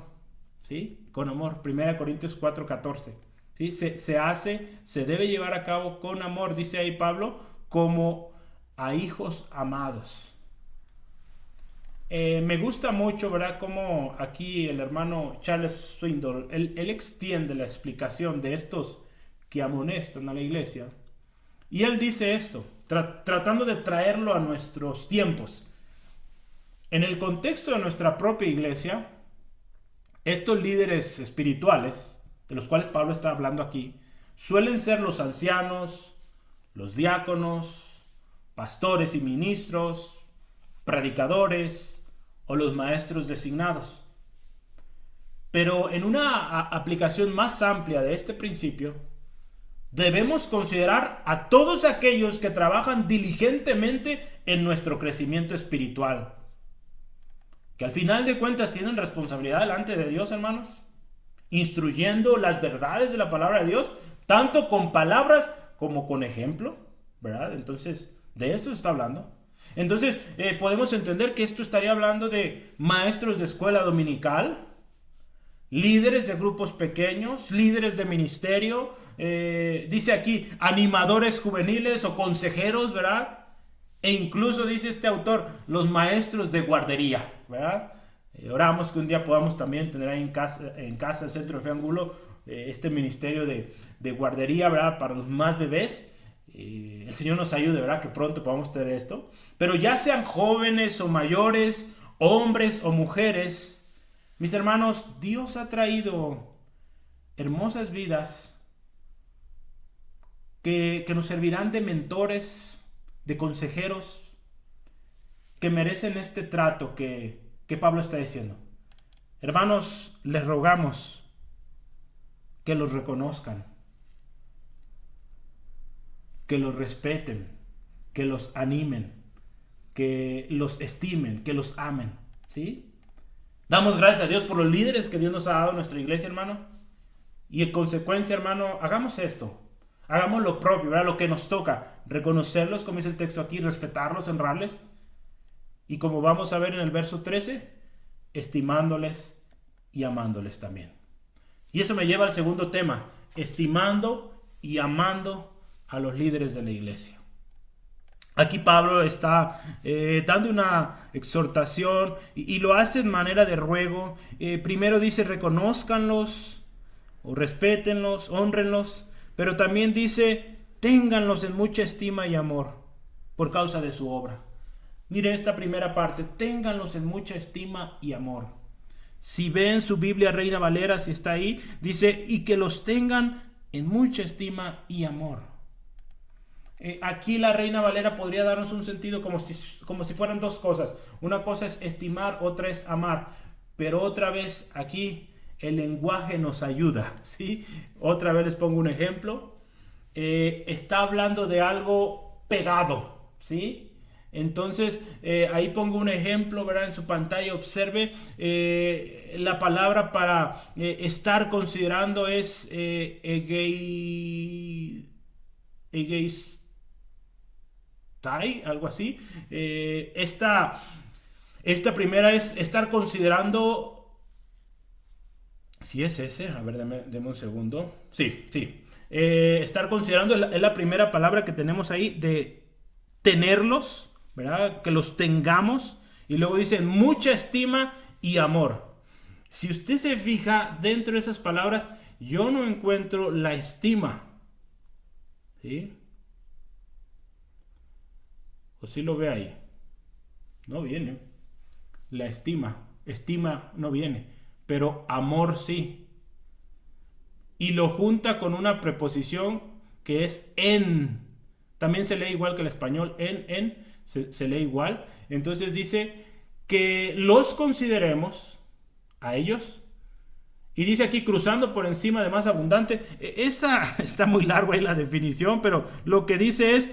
¿sí? Con amor. 1 Corintios 4:14. ¿Sí? Se debe llevar a cabo con amor, dice ahí Pablo, como a hijos amados. Me gusta mucho, ¿verdad? Como aquí el hermano Charles Swindoll, él extiende la explicación de estos que amonestan a la iglesia. Y él dice esto, tratando de traerlo a nuestros tiempos. En el contexto de nuestra propia iglesia, estos líderes espirituales, de los cuales Pablo está hablando aquí, suelen ser los ancianos, los diáconos, pastores y ministros, predicadores o los maestros designados. Pero en una aplicación más amplia de este principio, debemos considerar a todos aquellos que trabajan diligentemente en nuestro crecimiento espiritual, que al final de cuentas tienen responsabilidad delante de Dios, hermanos, instruyendo las verdades de la palabra de Dios, tanto con palabras como con ejemplo, ¿verdad? Entonces, de esto se está hablando. Entonces, podemos entender que esto estaría hablando de maestros de escuela dominical, líderes de grupos pequeños, líderes de ministerio, dice aquí, animadores juveniles o consejeros, ¿verdad? E incluso dice este autor, los maestros de guardería, ¿verdad? Oramos que un día podamos también tener ahí en casa el Centro de Fe Angulo, este ministerio de guardería, ¿verdad? Para los más bebés. El Señor nos ayude, ¿verdad? Que pronto podamos tener esto. Pero ya sean jóvenes o mayores, hombres o mujeres, mis hermanos, Dios ha traído hermosas vidas que nos servirán de mentores, de consejeros, que merecen este trato que Pablo está diciendo. Hermanos, les rogamos que los reconozcan, que los respeten, que los animen, que los estimen, que los amen, ¿sí? Damos gracias a Dios por los líderes que Dios nos ha dado en nuestra iglesia, hermano. Y en consecuencia, hermano, hagamos esto. Hagamos lo propio, ¿verdad? Lo que nos toca. Reconocerlos, como dice el texto aquí, respetarlos, honrarles. Y como vamos a ver en el verso 13, estimándoles y amándoles también. Y eso me lleva al segundo tema, estimando y amando a los líderes de la iglesia. Aquí Pablo está dando una exhortación y lo hace en manera de ruego. Primero dice reconózcanlos o respétenlos, honrenlos, pero también dice ténganlos en mucha estima y amor por causa de su obra. Mire esta primera parte, ténganlos en mucha estima y amor. Si ven su Biblia Reina Valera, si está ahí, dice y que los tengan en mucha estima y amor. Aquí la Reina Valera podría darnos un sentido como si fueran dos cosas. Una cosa es estimar, otra es amar. Pero otra vez aquí el lenguaje nos ayuda, ¿sí? Otra vez les pongo un ejemplo. Está hablando de algo pegado, ¿sí? Entonces, ahí pongo un ejemplo, ¿verdad? En su pantalla, observe, la palabra para estar considerando es estai, algo así. Esta primera es estar considerando, si es ese, a ver, deme un segundo. Sí. Estar considerando es la primera palabra que tenemos ahí, de tenerlos, ¿verdad? Que los tengamos. Y luego dice mucha estima y amor. Si usted se fija dentro de esas palabras, yo no encuentro la estima. ¿Sí? ¿O sí lo ve ahí? No viene. La estima no viene, pero amor sí. Y lo junta con una preposición que es en. También se lee igual que el español, se lee igual. Entonces dice que los consideremos a ellos. Y dice aquí, cruzando por encima de más abundante. Esa está muy larga ahí la definición, pero lo que dice es,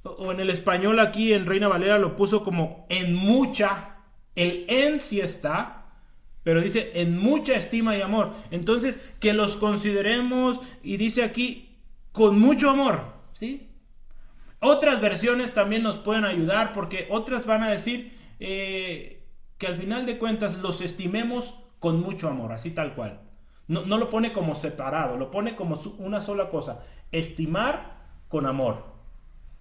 o en el español aquí en Reina Valera lo puso como en mucha. El en sí está, pero dice en mucha estima y amor. Entonces, que los consideremos, y dice aquí, con mucho amor, ¿sí? Otras versiones también nos pueden ayudar, porque otras van a decir que al final de cuentas los estimemos con mucho amor, así tal cual. No lo pone como separado, lo pone como una sola cosa, estimar con amor.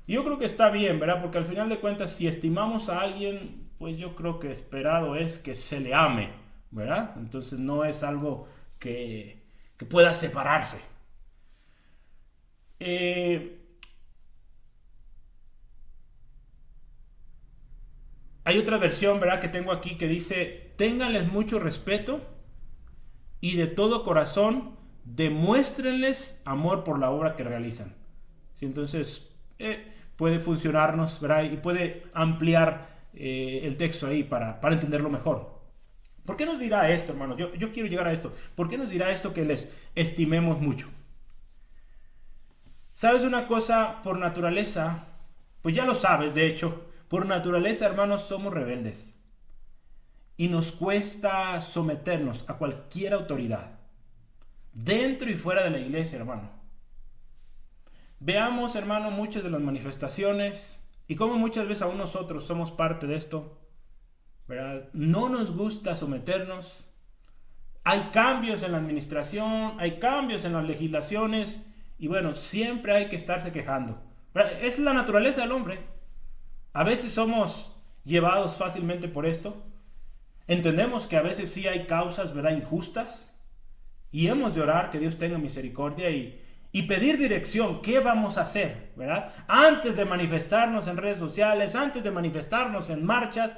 Y yo creo que está bien, ¿verdad? Porque al final de cuentas, si estimamos a alguien, pues yo creo que esperado es que se le ame, ¿verdad? Entonces no es algo que pueda separarse. Hay otra versión, ¿verdad?, que tengo aquí que dice, ténganles mucho respeto y de todo corazón demuéstrenles amor por la obra que realizan. ¿Sí? Entonces, puede funcionarnos, ¿verdad? Y puede ampliar el texto ahí para entenderlo mejor. ¿Por qué nos dirá esto, hermanos? Yo quiero llegar a esto. ¿Por qué nos dirá esto que les estimemos mucho? ¿Sabes una cosa? Por naturaleza, pues ya lo sabes, de hecho, por naturaleza, hermanos, somos rebeldes. Y nos cuesta someternos a cualquier autoridad, dentro y fuera de la iglesia, hermano. Veamos, hermano, muchas de las manifestaciones y cómo muchas veces aún nosotros somos parte de esto, ¿verdad? No nos gusta someternos. Hay cambios en la administración, hay cambios en las legislaciones y bueno, siempre hay que estarse quejando, ¿verdad? Es la naturaleza del hombre. A veces somos llevados fácilmente por esto. Entendemos que a veces sí hay causas, ¿verdad?, injustas, y hemos de orar que Dios tenga misericordia y pedir dirección. ¿Qué vamos a hacer, verdad? Antes de manifestarnos en redes sociales, antes de manifestarnos en marchas,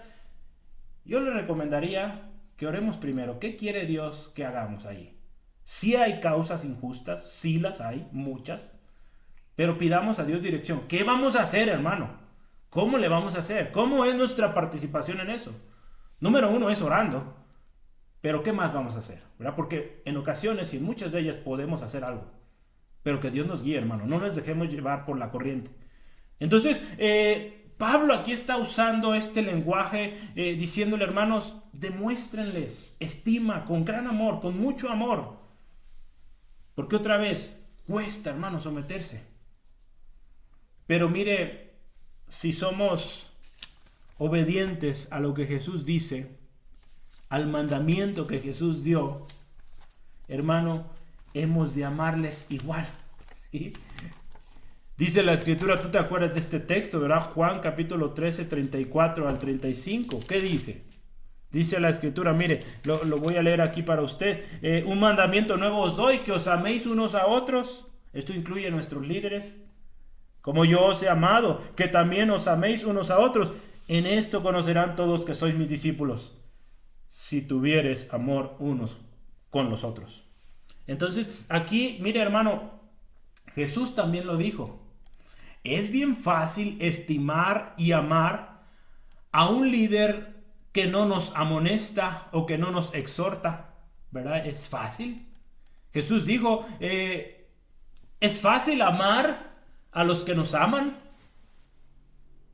yo le recomendaría que oremos primero. ¿Qué quiere Dios que hagamos ahí? Sí hay causas injustas, sí las hay, muchas, pero pidamos a Dios dirección. ¿Qué vamos a hacer, hermano? ¿Cómo le vamos a hacer? ¿Cómo es nuestra participación en eso? Número uno es orando, pero ¿qué más vamos a hacer? ¿Verdad? Porque en ocasiones y en muchas de ellas podemos hacer algo, pero que Dios nos guíe, hermano, no nos dejemos llevar por la corriente. Entonces, Pablo aquí está usando este lenguaje, diciéndole, hermanos, demuéstrenles estima, con gran amor, con mucho amor, porque otra vez, cuesta, hermano, someterse. Pero mire, si somos obedientes a lo que Jesús dice, al mandamiento que Jesús dio, hermano, hemos de amarles igual. ¿Sí? Dice la Escritura, tú te acuerdas de este texto, ¿verdad? Juan capítulo 13, 34 al 35. ¿Qué dice? Dice la Escritura, mire, lo voy a leer aquí para usted. Un mandamiento nuevo os doy, que os améis unos a otros. Esto incluye a nuestros líderes. Como yo os he amado, que también os améis unos a otros. En esto conocerán todos que sois mis discípulos, si tuvieres amor unos con los otros. Entonces, aquí, mire, hermano, Jesús también lo dijo. Es bien fácil estimar y amar a un líder que no nos amonesta o que no nos exhorta, ¿verdad? Es fácil. Jesús dijo, es fácil amar a los que nos aman.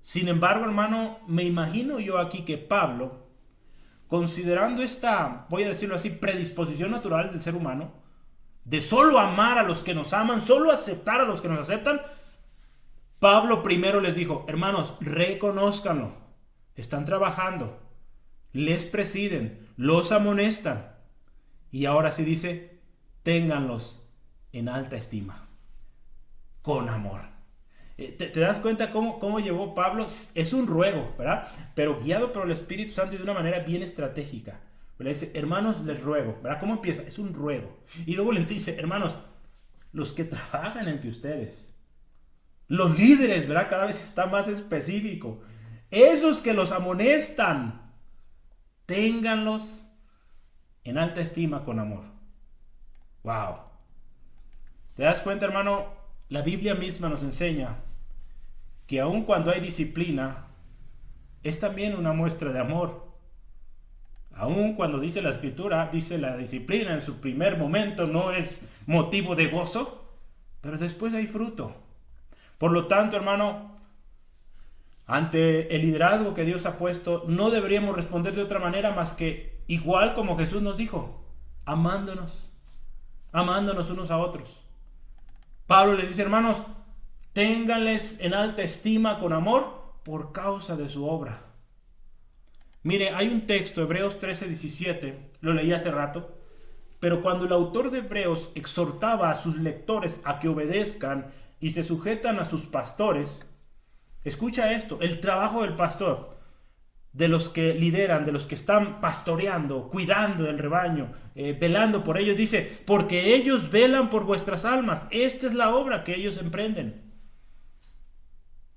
Sin embargo, hermano, me imagino yo aquí que Pablo, considerando esta, voy a decirlo así, predisposición natural del ser humano, de solo amar a los que nos aman, solo aceptar a los que nos aceptan, Pablo primero les dijo, hermanos, reconózcanlo, están trabajando, les presiden, los amonestan. Y ahora sí dice, ténganlos en alta estima, con amor. ¿Te das cuenta cómo llevó Pablo? Es un ruego, ¿verdad? Pero guiado por el Espíritu Santo y de una manera bien estratégica. Le dice, hermanos, les ruego, ¿verdad? ¿Cómo empieza? Es un ruego. Y luego les dice, hermanos, los que trabajan entre ustedes, los líderes, ¿verdad? Cada vez está más específico. Esos que los amonestan, ténganlos en alta estima con amor. Wow. ¿Te das cuenta, hermano? La Biblia misma nos enseña que aun cuando hay disciplina, es también una muestra de amor. Aun cuando dice la Escritura, dice la disciplina en su primer momento no es motivo de gozo, pero después hay fruto. Por lo tanto, hermano, ante el liderazgo que Dios ha puesto, no deberíamos responder de otra manera más que igual como Jesús nos dijo, amándonos unos a otros. Pablo le dice, hermanos, ténganles en alta estima con amor por causa de su obra. Mire, hay un texto, Hebreos 13:17, lo leí hace rato, pero cuando el autor de Hebreos exhortaba a sus lectores a que obedezcan y se sujetan a sus pastores, escucha esto, el trabajo del pastor, de los que lideran, de los que están pastoreando, cuidando del rebaño, velando por ellos, dice, porque ellos velan por vuestras almas, esta es la obra que ellos emprenden.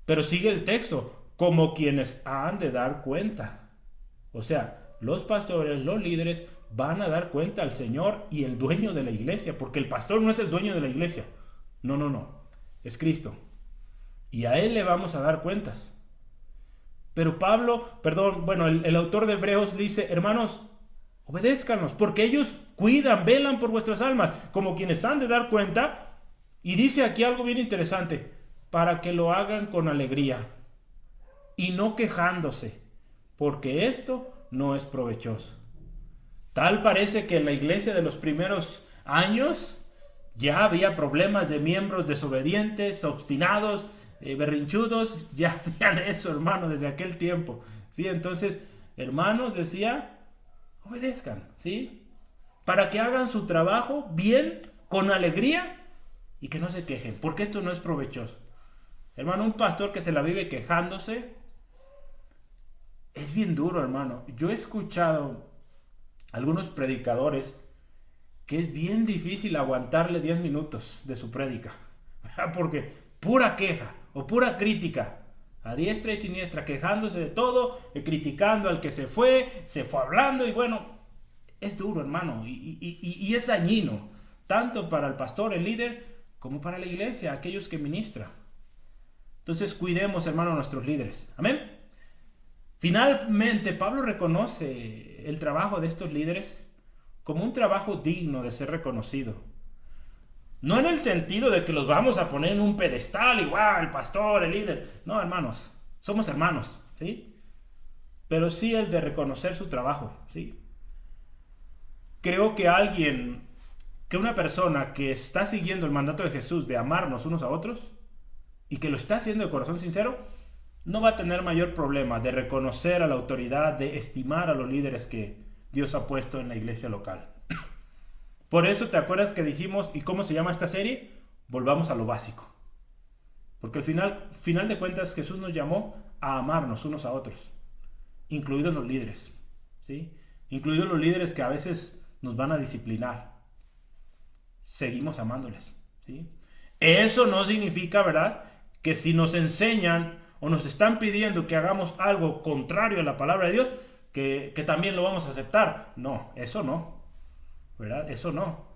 Pero sigue el texto, como quienes han de dar cuenta. O sea, los pastores, los líderes van a dar cuenta al Señor y el dueño de la iglesia, porque el pastor no es el dueño de la iglesia. No, es Cristo. Y a Él le vamos a dar cuentas. Pero el autor de Hebreos dice, hermanos, obedézcanos, porque ellos cuidan, velan por vuestras almas, como quienes han de dar cuenta. Y dice aquí algo bien interesante, para que lo hagan con alegría y no quejándose, porque esto no es provechoso. Tal parece que en la iglesia de los primeros años ya había problemas de miembros desobedientes, obstinados, berrinchudos, ya había de eso, hermano, desde aquel tiempo. ¿Sí? Entonces, hermanos, decía, obedezcan, ¿sí? Para que hagan su trabajo bien, con alegría y que no se quejen, porque esto no es provechoso. Hermano, un pastor que se la vive quejándose es bien duro, hermano. Yo he escuchado algunos predicadores que es bien difícil aguantarle 10 minutos de su prédica, ¿verdad? Porque pura queja o pura crítica, a diestra y siniestra, quejándose de todo, criticando al que se fue hablando y bueno, es duro, hermano, y es dañino, tanto para el pastor, el líder, como para la iglesia, aquellos que ministran. Entonces cuidemos, hermano, a nuestros líderes. Amén. Finalmente, Pablo reconoce el trabajo de estos líderes como un trabajo digno de ser reconocido. No en el sentido de que los vamos a poner en un pedestal, igual, el pastor, el líder. No, hermanos, somos hermanos, ¿sí? Pero sí el de reconocer su trabajo, ¿sí? Creo que una persona que está siguiendo el mandato de Jesús de amarnos unos a otros y que lo está haciendo de corazón sincero, no va a tener mayor problema de reconocer a la autoridad, de estimar a los líderes que Dios ha puesto en la iglesia local. Por eso, ¿te acuerdas que dijimos, y cómo se llama esta serie? Volvamos a lo básico. Porque al final de cuentas, Jesús nos llamó a amarnos unos a otros, incluidos los líderes, ¿sí? Incluidos los líderes que a veces nos van a disciplinar. Seguimos amándoles, ¿sí? Eso no significa, ¿verdad?, que si nos enseñan o nos están pidiendo que hagamos algo contrario a la palabra de Dios, que también lo vamos a aceptar. No, eso no, ¿verdad? Eso no.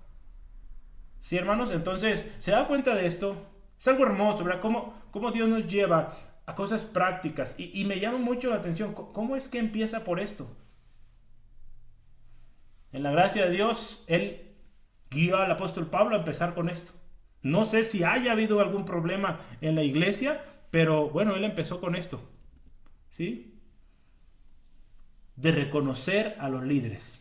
Sí, hermanos, entonces, ¿se da cuenta de esto? Es algo hermoso, ¿verdad? Cómo Dios nos lleva a cosas prácticas. Y me llama mucho la atención, ¿cómo es que empieza por esto? En la gracia de Dios, Él guió al apóstol Pablo a empezar con esto. No sé si haya habido algún problema en la iglesia, pero bueno, Él empezó con esto, ¿sí? De reconocer a los líderes,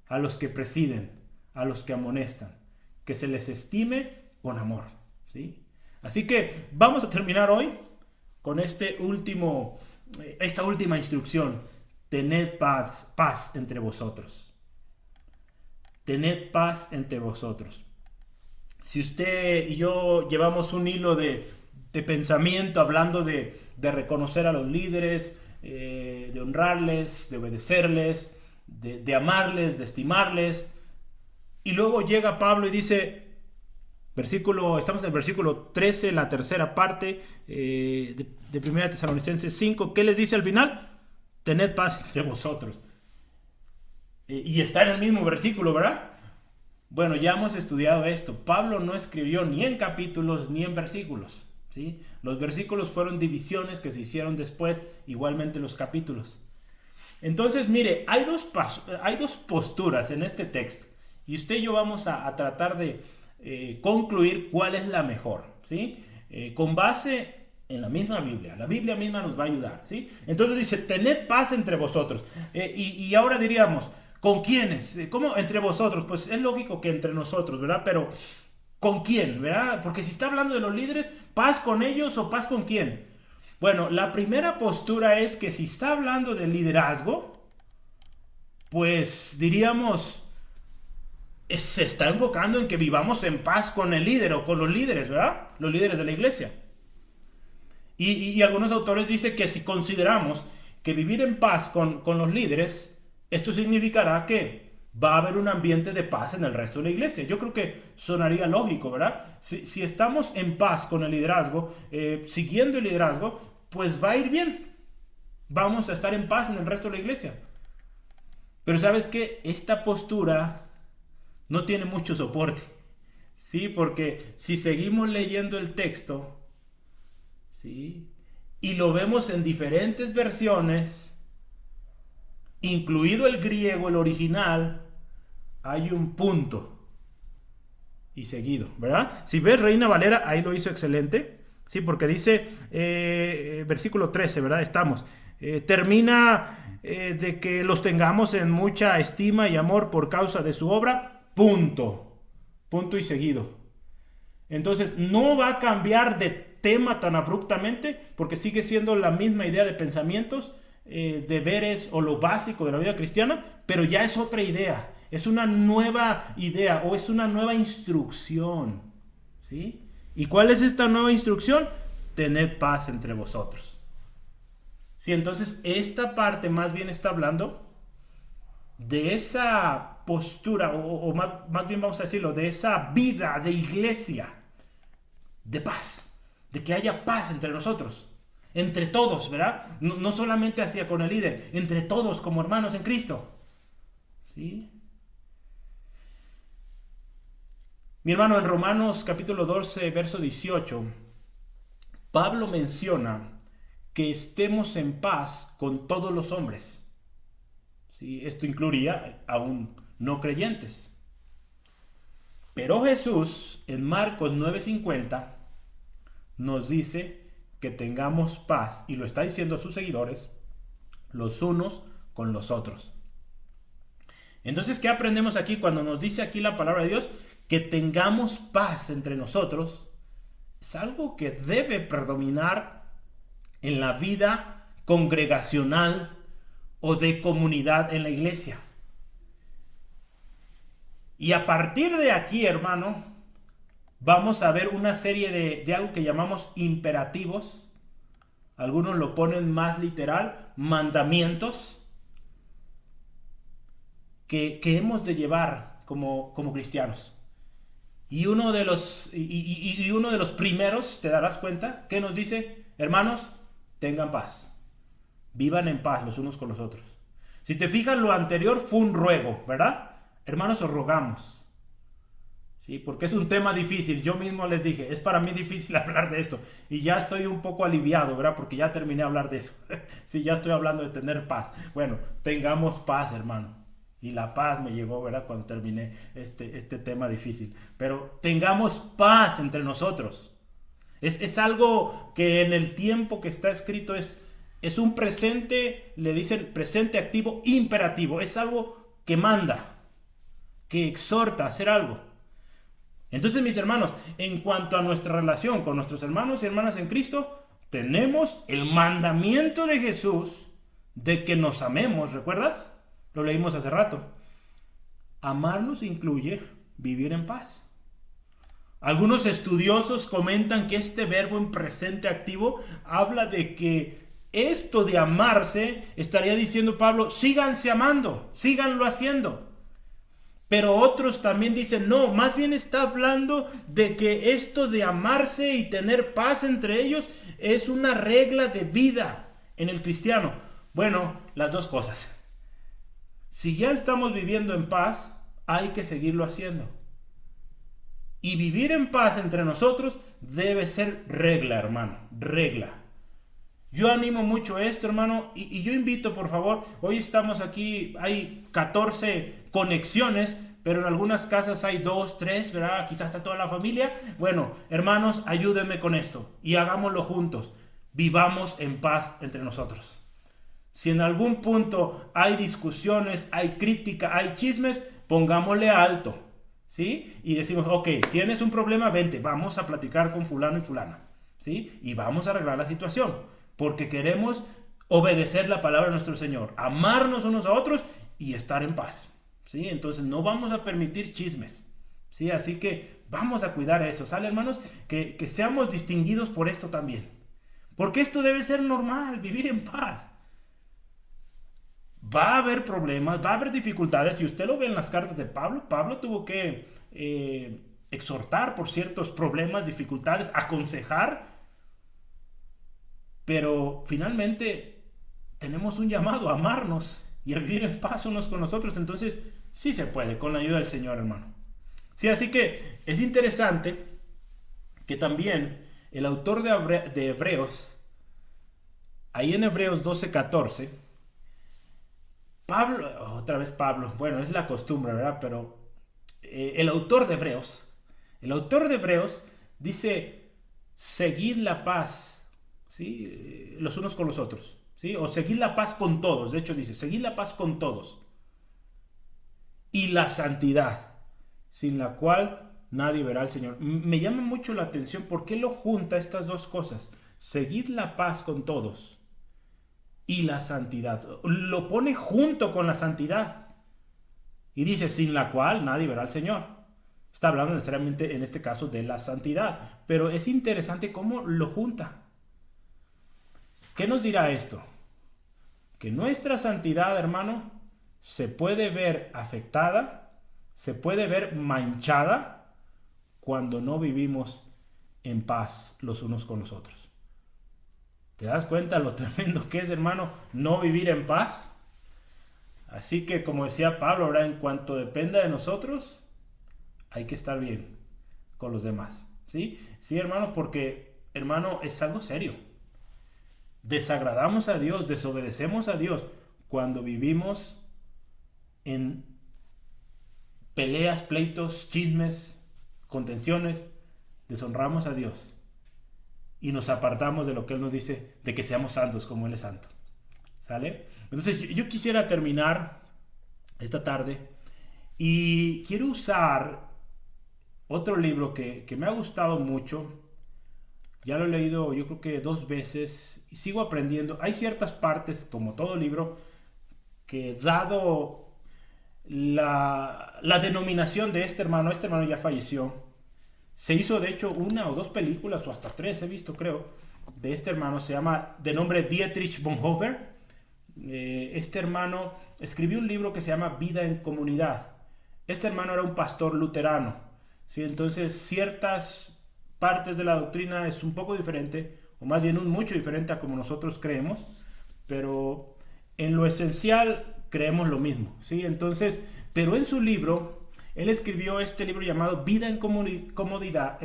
a los que presiden, a los que amonestan, que se les estime con amor, ¿sí? Así que vamos a terminar hoy con esta última instrucción. Tened paz entre vosotros. Tened paz entre vosotros. Si usted y yo llevamos un hilo de pensamiento hablando de reconocer a los líderes, de honrarles, de obedecerles, de amarles, de estimarles, y luego llega Pablo y dice, estamos en el versículo 13, la tercera parte de 1 Tesalonicenses 5, ¿qué les dice al final? Tened paz entre vosotros. Y está en el mismo versículo, ¿verdad? Bueno, ya hemos estudiado esto. Pablo no escribió ni en capítulos ni en versículos, ¿sí? Los versículos fueron divisiones que se hicieron después, igualmente los capítulos. Entonces, mire, hay dos posturas en este texto. Y usted y yo vamos a tratar de concluir cuál es la mejor, ¿sí? Con base en la misma Biblia. La Biblia misma nos va a ayudar, ¿sí? Entonces dice, tened paz entre vosotros. Y ahora diríamos, ¿con quiénes? ¿Cómo entre vosotros? Pues es lógico que entre nosotros, ¿verdad? Pero ¿con quién? ¿Verdad? Porque si está hablando de los líderes, ¿paz con ellos o paz con quién? Bueno, la primera postura es que si está hablando de liderazgo, pues diríamos, se está enfocando en que vivamos en paz con el líder o con los líderes, ¿verdad? Los líderes de la iglesia. Y algunos autores dicen que si consideramos que vivir en paz con los líderes, esto significará que va a haber un ambiente de paz en el resto de la iglesia. Yo creo que sonaría lógico, ¿verdad? Si estamos en paz con el liderazgo, siguiendo el liderazgo, pues va a ir bien. Vamos a estar en paz en el resto de la iglesia. Pero ¿sabes qué? Esta postura no tiene mucho soporte, ¿sí? Porque si seguimos leyendo el texto, ¿sí? Y lo vemos en diferentes versiones, incluido el griego, el original, hay un punto y seguido, ¿verdad? Si ves Reina Valera, ahí lo hizo excelente, ¿sí? Porque dice, versículo 13, ¿verdad? Estamos, termina de que los tengamos en mucha estima y amor por causa de su obra, punto y seguido. Entonces no va a cambiar de tema tan abruptamente, porque sigue siendo la misma idea de pensamientos, deberes o lo básico de la vida cristiana, pero ya es otra idea, es una nueva idea o es una nueva instrucción, ¿sí? ¿Y cuál es esta nueva instrucción? Tened paz entre vosotros. Sí, entonces esta parte más bien está hablando de esa postura, o más bien vamos a decirlo, de esa vida de iglesia, de paz, de que haya paz entre nosotros, entre todos, ¿verdad? No solamente hacia con el líder, entre todos como hermanos en Cristo, ¿sí? Mi hermano, en Romanos capítulo 12, verso 18, Pablo menciona que estemos en paz con todos los hombres, ¿sí? Esto incluiría aún no creyentes. Pero Jesús, en Marcos 9:50, nos dice que tengamos paz, y lo está diciendo a sus seguidores, los unos con los otros. Entonces, ¿qué aprendemos aquí cuando nos dice aquí la palabra de Dios? Que tengamos paz entre nosotros. Es algo que debe predominar en la vida congregacional o de comunidad en la iglesia. Y a partir de aquí, hermano, vamos a ver una serie de algo que llamamos imperativos. Algunos lo ponen más literal, mandamientos que hemos de llevar como cristianos. Y uno de los primeros, te darás cuenta, que nos dice, hermanos, tengan paz, vivan en paz los unos con los otros. Si te fijas, lo anterior fue un ruego, ¿verdad? Hermanos, os rogamos, ¿sí? Porque es un tema difícil. Yo mismo les dije, es para mí difícil hablar de esto, y ya estoy un poco aliviado, ¿verdad? Porque ya terminé de hablar de eso. Sí, ya estoy hablando de tener paz. Bueno, tengamos paz, hermano. Y la paz me llegó, ¿verdad? Cuando terminé este tema difícil. Pero tengamos paz entre nosotros. Es algo que en el tiempo que está escrito es un presente, le dicen presente activo imperativo. Es algo que manda, que exhorta a hacer algo. Entonces, mis hermanos, en cuanto a nuestra relación con nuestros hermanos y hermanas en Cristo, tenemos el mandamiento de Jesús de que nos amemos, ¿recuerdas? Lo leímos hace rato. Amarnos incluye vivir en paz. Algunos estudiosos comentan que este verbo en presente activo habla de que esto de amarse, estaría diciendo Pablo, síganse amando, síganlo haciendo. Pero otros también dicen, no, más bien está hablando de que esto de amarse y tener paz entre ellos es una regla de vida en el cristiano. Bueno, las dos cosas. Si ya estamos viviendo en paz, hay que seguirlo haciendo. Y vivir en paz entre nosotros debe ser regla, hermano, regla. Yo animo mucho esto, hermano, y yo invito, por favor, hoy estamos aquí, hay 14 conexiones, pero en algunas casas hay 2, 3, ¿verdad? Quizás está toda la familia. Bueno, hermanos, ayúdenme con esto y hagámoslo juntos. Vivamos en paz entre nosotros. Si en algún punto hay discusiones, hay crítica, hay chismes, pongámosle alto, ¿sí? Y decimos, ok, tienes un problema, vente, vamos a platicar con fulano y fulana, ¿sí? Y vamos a arreglar la situación, porque queremos obedecer la palabra de nuestro Señor, amarnos unos a otros y estar en paz, ¿sí? Entonces no vamos a permitir chismes, ¿sí? Así que vamos a cuidar eso, ¿sale, hermanos? Que seamos distinguidos por esto también, porque esto debe ser normal, vivir en paz. Va a haber problemas, va a haber dificultades. Si usted lo ve en las cartas de Pablo, Pablo tuvo que exhortar por ciertos problemas, dificultades, aconsejar. Pero finalmente tenemos un llamado a amarnos y a vivir en paz unos con los otros. Entonces, sí se puede, con la ayuda del Señor, hermano. Sí, así que es interesante que también el autor de Hebreos, ahí en Hebreos 12:14, Pablo, otra vez Pablo, bueno, es la costumbre, ¿verdad? Pero el autor de Hebreos dice, seguid la paz, ¿sí? Los unos con los otros, ¿sí? O seguid la paz con todos, de hecho dice, seguid la paz con todos. Y la santidad, sin la cual nadie verá al Señor. Me llama mucho la atención, ¿por qué lo junta estas dos cosas? Seguid la paz con todos. Y la santidad, lo pone junto con la santidad y dice, sin la cual nadie verá al Señor. Está hablando necesariamente en este caso de la santidad, pero es interesante cómo lo junta. ¿Qué nos dirá esto? Que nuestra santidad, hermano, se puede ver afectada, se puede ver manchada cuando no vivimos en paz los unos con los otros. ¿Te das cuenta lo tremendo que es, hermano, no vivir en paz? Así que, como decía Pablo, ahora en cuanto dependa de nosotros, hay que estar bien con los demás. ¿Sí? Sí, hermano, porque, hermano, es algo serio. Desagradamos a Dios, desobedecemos a Dios cuando vivimos en peleas, pleitos, chismes, contenciones. Deshonramos a Dios. Y nos apartamos de lo que Él nos dice, de que seamos santos como Él es santo. ¿Sale? Entonces yo quisiera terminar esta tarde y quiero usar otro libro que me ha gustado mucho. Ya lo he leído yo creo que 2 veces y sigo aprendiendo. Hay ciertas partes, como todo libro, que dado la denominación de este hermano ya falleció. Se hizo de hecho 1 o 2 películas, o hasta 3 he visto creo, de este hermano. Se llama de nombre Dietrich Bonhoeffer. Este hermano escribió un libro que se llama Vida en Comunidad. Este hermano era un pastor luterano, ¿sí? Entonces ciertas partes de la doctrina es un poco diferente, o más bien mucho diferente a como nosotros creemos, pero en lo esencial creemos lo mismo, ¿sí? Entonces, pero en su libro él escribió este libro llamado Vida en Comunidad,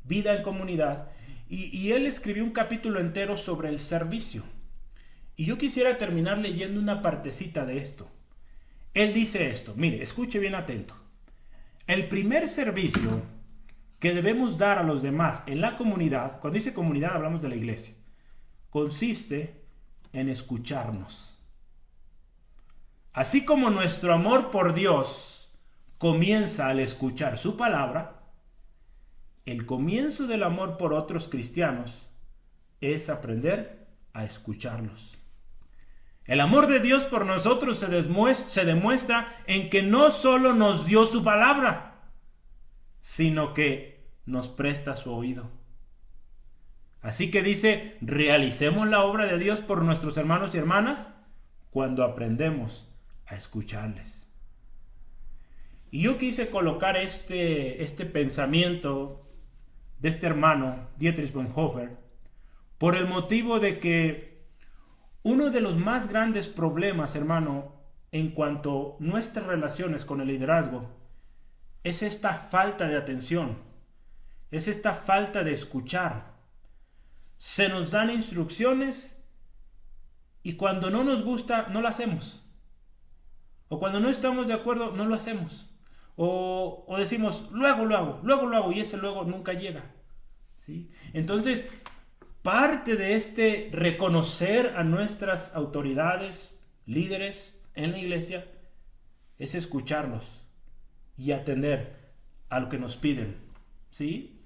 Vida en Comunidad, y él escribió un capítulo entero sobre el servicio. Y yo quisiera terminar leyendo una partecita de esto. Él dice esto, mire, escuche bien atento. El primer servicio que debemos dar a los demás en la comunidad, cuando dice comunidad hablamos de la iglesia, consiste en escucharnos. Así como nuestro amor por Dios comienza al escuchar su palabra, el comienzo del amor por otros cristianos es aprender a escucharlos. El amor de Dios por nosotros se demuestra en que no solo nos dio su palabra, sino que nos presta su oído. Así que dice, realicemos la obra de Dios por nuestros hermanos y hermanas cuando aprendemos a escucharles. Y yo quise colocar este pensamiento de este hermano, Dietrich Bonhoeffer, por el motivo de que uno de los más grandes problemas, hermano, en cuanto a nuestras relaciones con el liderazgo, es esta falta de atención, es esta falta de escuchar. Se nos dan instrucciones y cuando no nos gusta, no lo hacemos. O cuando no estamos de acuerdo, no lo hacemos. O decimos, luego lo hago, y ese luego nunca llega. ¿Sí? Entonces, parte de este reconocer a nuestras autoridades, líderes en la iglesia, es escucharlos y atender a lo que nos piden. ¿Sí?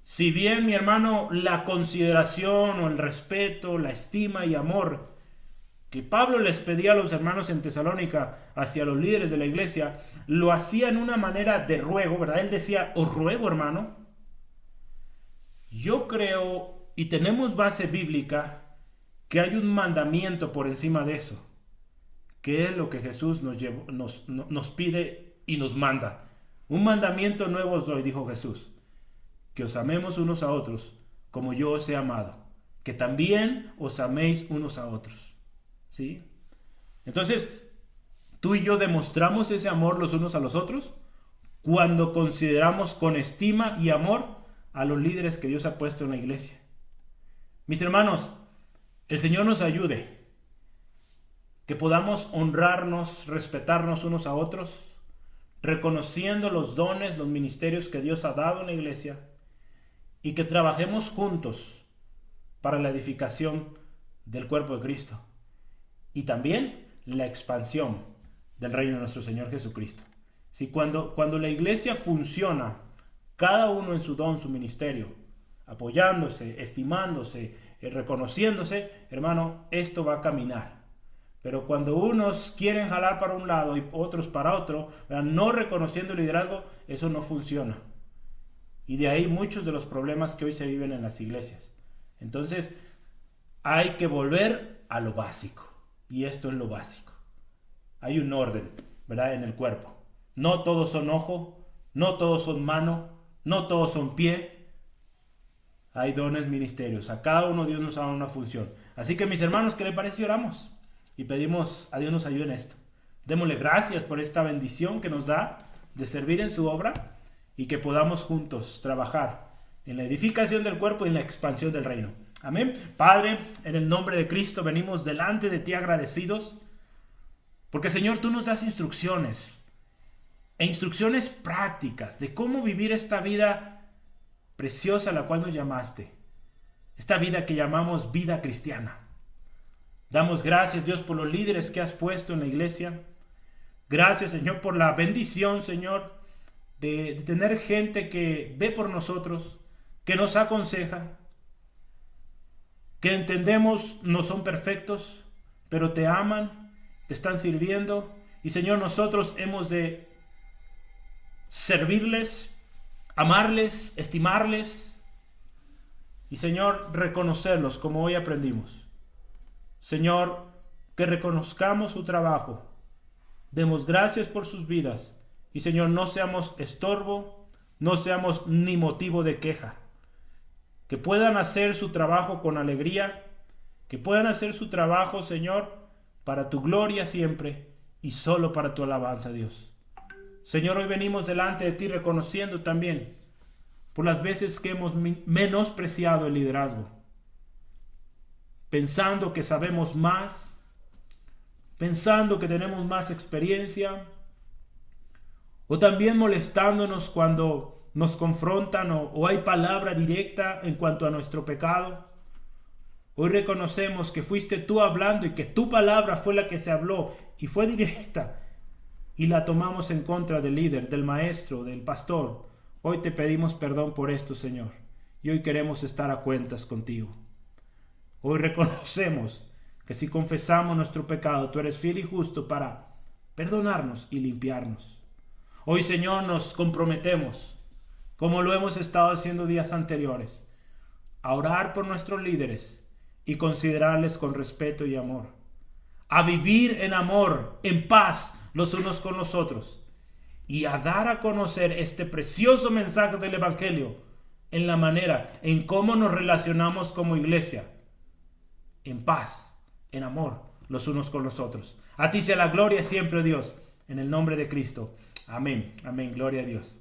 Si bien, mi hermano, la consideración o el respeto, la estima y amor que Pablo les pedía a los hermanos en Tesalónica hacia los líderes de la iglesia, lo hacía en una manera de ruego, ¿verdad? Él decía, os ruego, hermano. Yo creo, y tenemos base bíblica, que hay un mandamiento por encima de eso, que es lo que Jesús nos pide y nos manda. Un mandamiento nuevo os doy, dijo Jesús, que os amemos unos a otros como yo os he amado, que también os améis unos a otros. ¿Sí? Entonces, tú y yo demostramos ese amor los unos a los otros cuando consideramos con estima y amor a los líderes que Dios ha puesto en la iglesia. Mis hermanos, el Señor nos ayude, que podamos honrarnos, respetarnos unos a otros, reconociendo los dones, los ministerios que Dios ha dado en la iglesia, y que trabajemos juntos para la edificación del cuerpo de Cristo y también la expansión del reino de nuestro Señor Jesucristo. Si cuando la iglesia funciona, cada uno en su don, su ministerio, apoyándose, estimándose, reconociéndose, hermano, esto va a caminar. Pero cuando unos quieren jalar para un lado y otros para otro, no reconociendo el liderazgo, eso no funciona. Y de ahí muchos de los problemas que hoy se viven en las iglesias. Entonces, hay que volver a lo básico. Y esto es lo básico. Hay un orden, ¿verdad? En el cuerpo. No todos son ojo, no todos son mano, no todos son pie. Hay dones, ministerios. A cada uno Dios nos da una función. Así que, mis hermanos, ¿qué les parece si oramos? Y pedimos a Dios nos ayude en esto. Démosle gracias por esta bendición que nos da de servir en su obra, y que podamos juntos trabajar en la edificación del cuerpo y en la expansión del reino. Amén. Padre, en el nombre de Cristo venimos delante de ti agradecidos, porque Señor, tú nos das instrucciones, e instrucciones prácticas de cómo vivir esta vida preciosa a la cual nos llamaste, esta vida que llamamos vida cristiana. Damos gracias, Dios, por los líderes que has puesto en la iglesia. Gracias, Señor, por la bendición, Señor, de tener gente que ve por nosotros, que nos aconseja, que entendemos no son perfectos, pero te aman, te están sirviendo. Y Señor, nosotros hemos de servirles, amarles, estimarles y, Señor, reconocerlos como hoy aprendimos. Señor, que reconozcamos su trabajo, demos gracias por sus vidas. Y Señor, no seamos estorbo, no seamos ni motivo de queja. Que puedan hacer su trabajo con alegría, que puedan hacer su trabajo, Señor, para tu gloria siempre y solo para tu alabanza, Dios. Señor, hoy venimos delante de ti reconociendo también por las veces que hemos menospreciado el liderazgo, pensando que sabemos más, pensando que tenemos más experiencia, o también molestándonos cuando nos confrontan o hay palabra directa en cuanto a nuestro pecado. Hoy reconocemos que fuiste tú hablando y que tu palabra fue la que se habló y fue directa y la tomamos en contra del líder, del maestro, del pastor, hoy te pedimos perdón por esto, Señor, y hoy queremos estar a cuentas contigo. Hoy reconocemos que si confesamos nuestro pecado, tú eres fiel y justo para perdonarnos y limpiarnos. Hoy, Señor, nos comprometemos, como lo hemos estado haciendo días anteriores, a orar por nuestros líderes y considerarles con respeto y amor, a vivir en amor, en paz los unos con los otros, y a dar a conocer este precioso mensaje del Evangelio en la manera en cómo nos relacionamos como iglesia, en paz, en amor los unos con los otros. A ti sea la gloria siempre, Dios, en el nombre de Cristo. Amén, amén, gloria a Dios.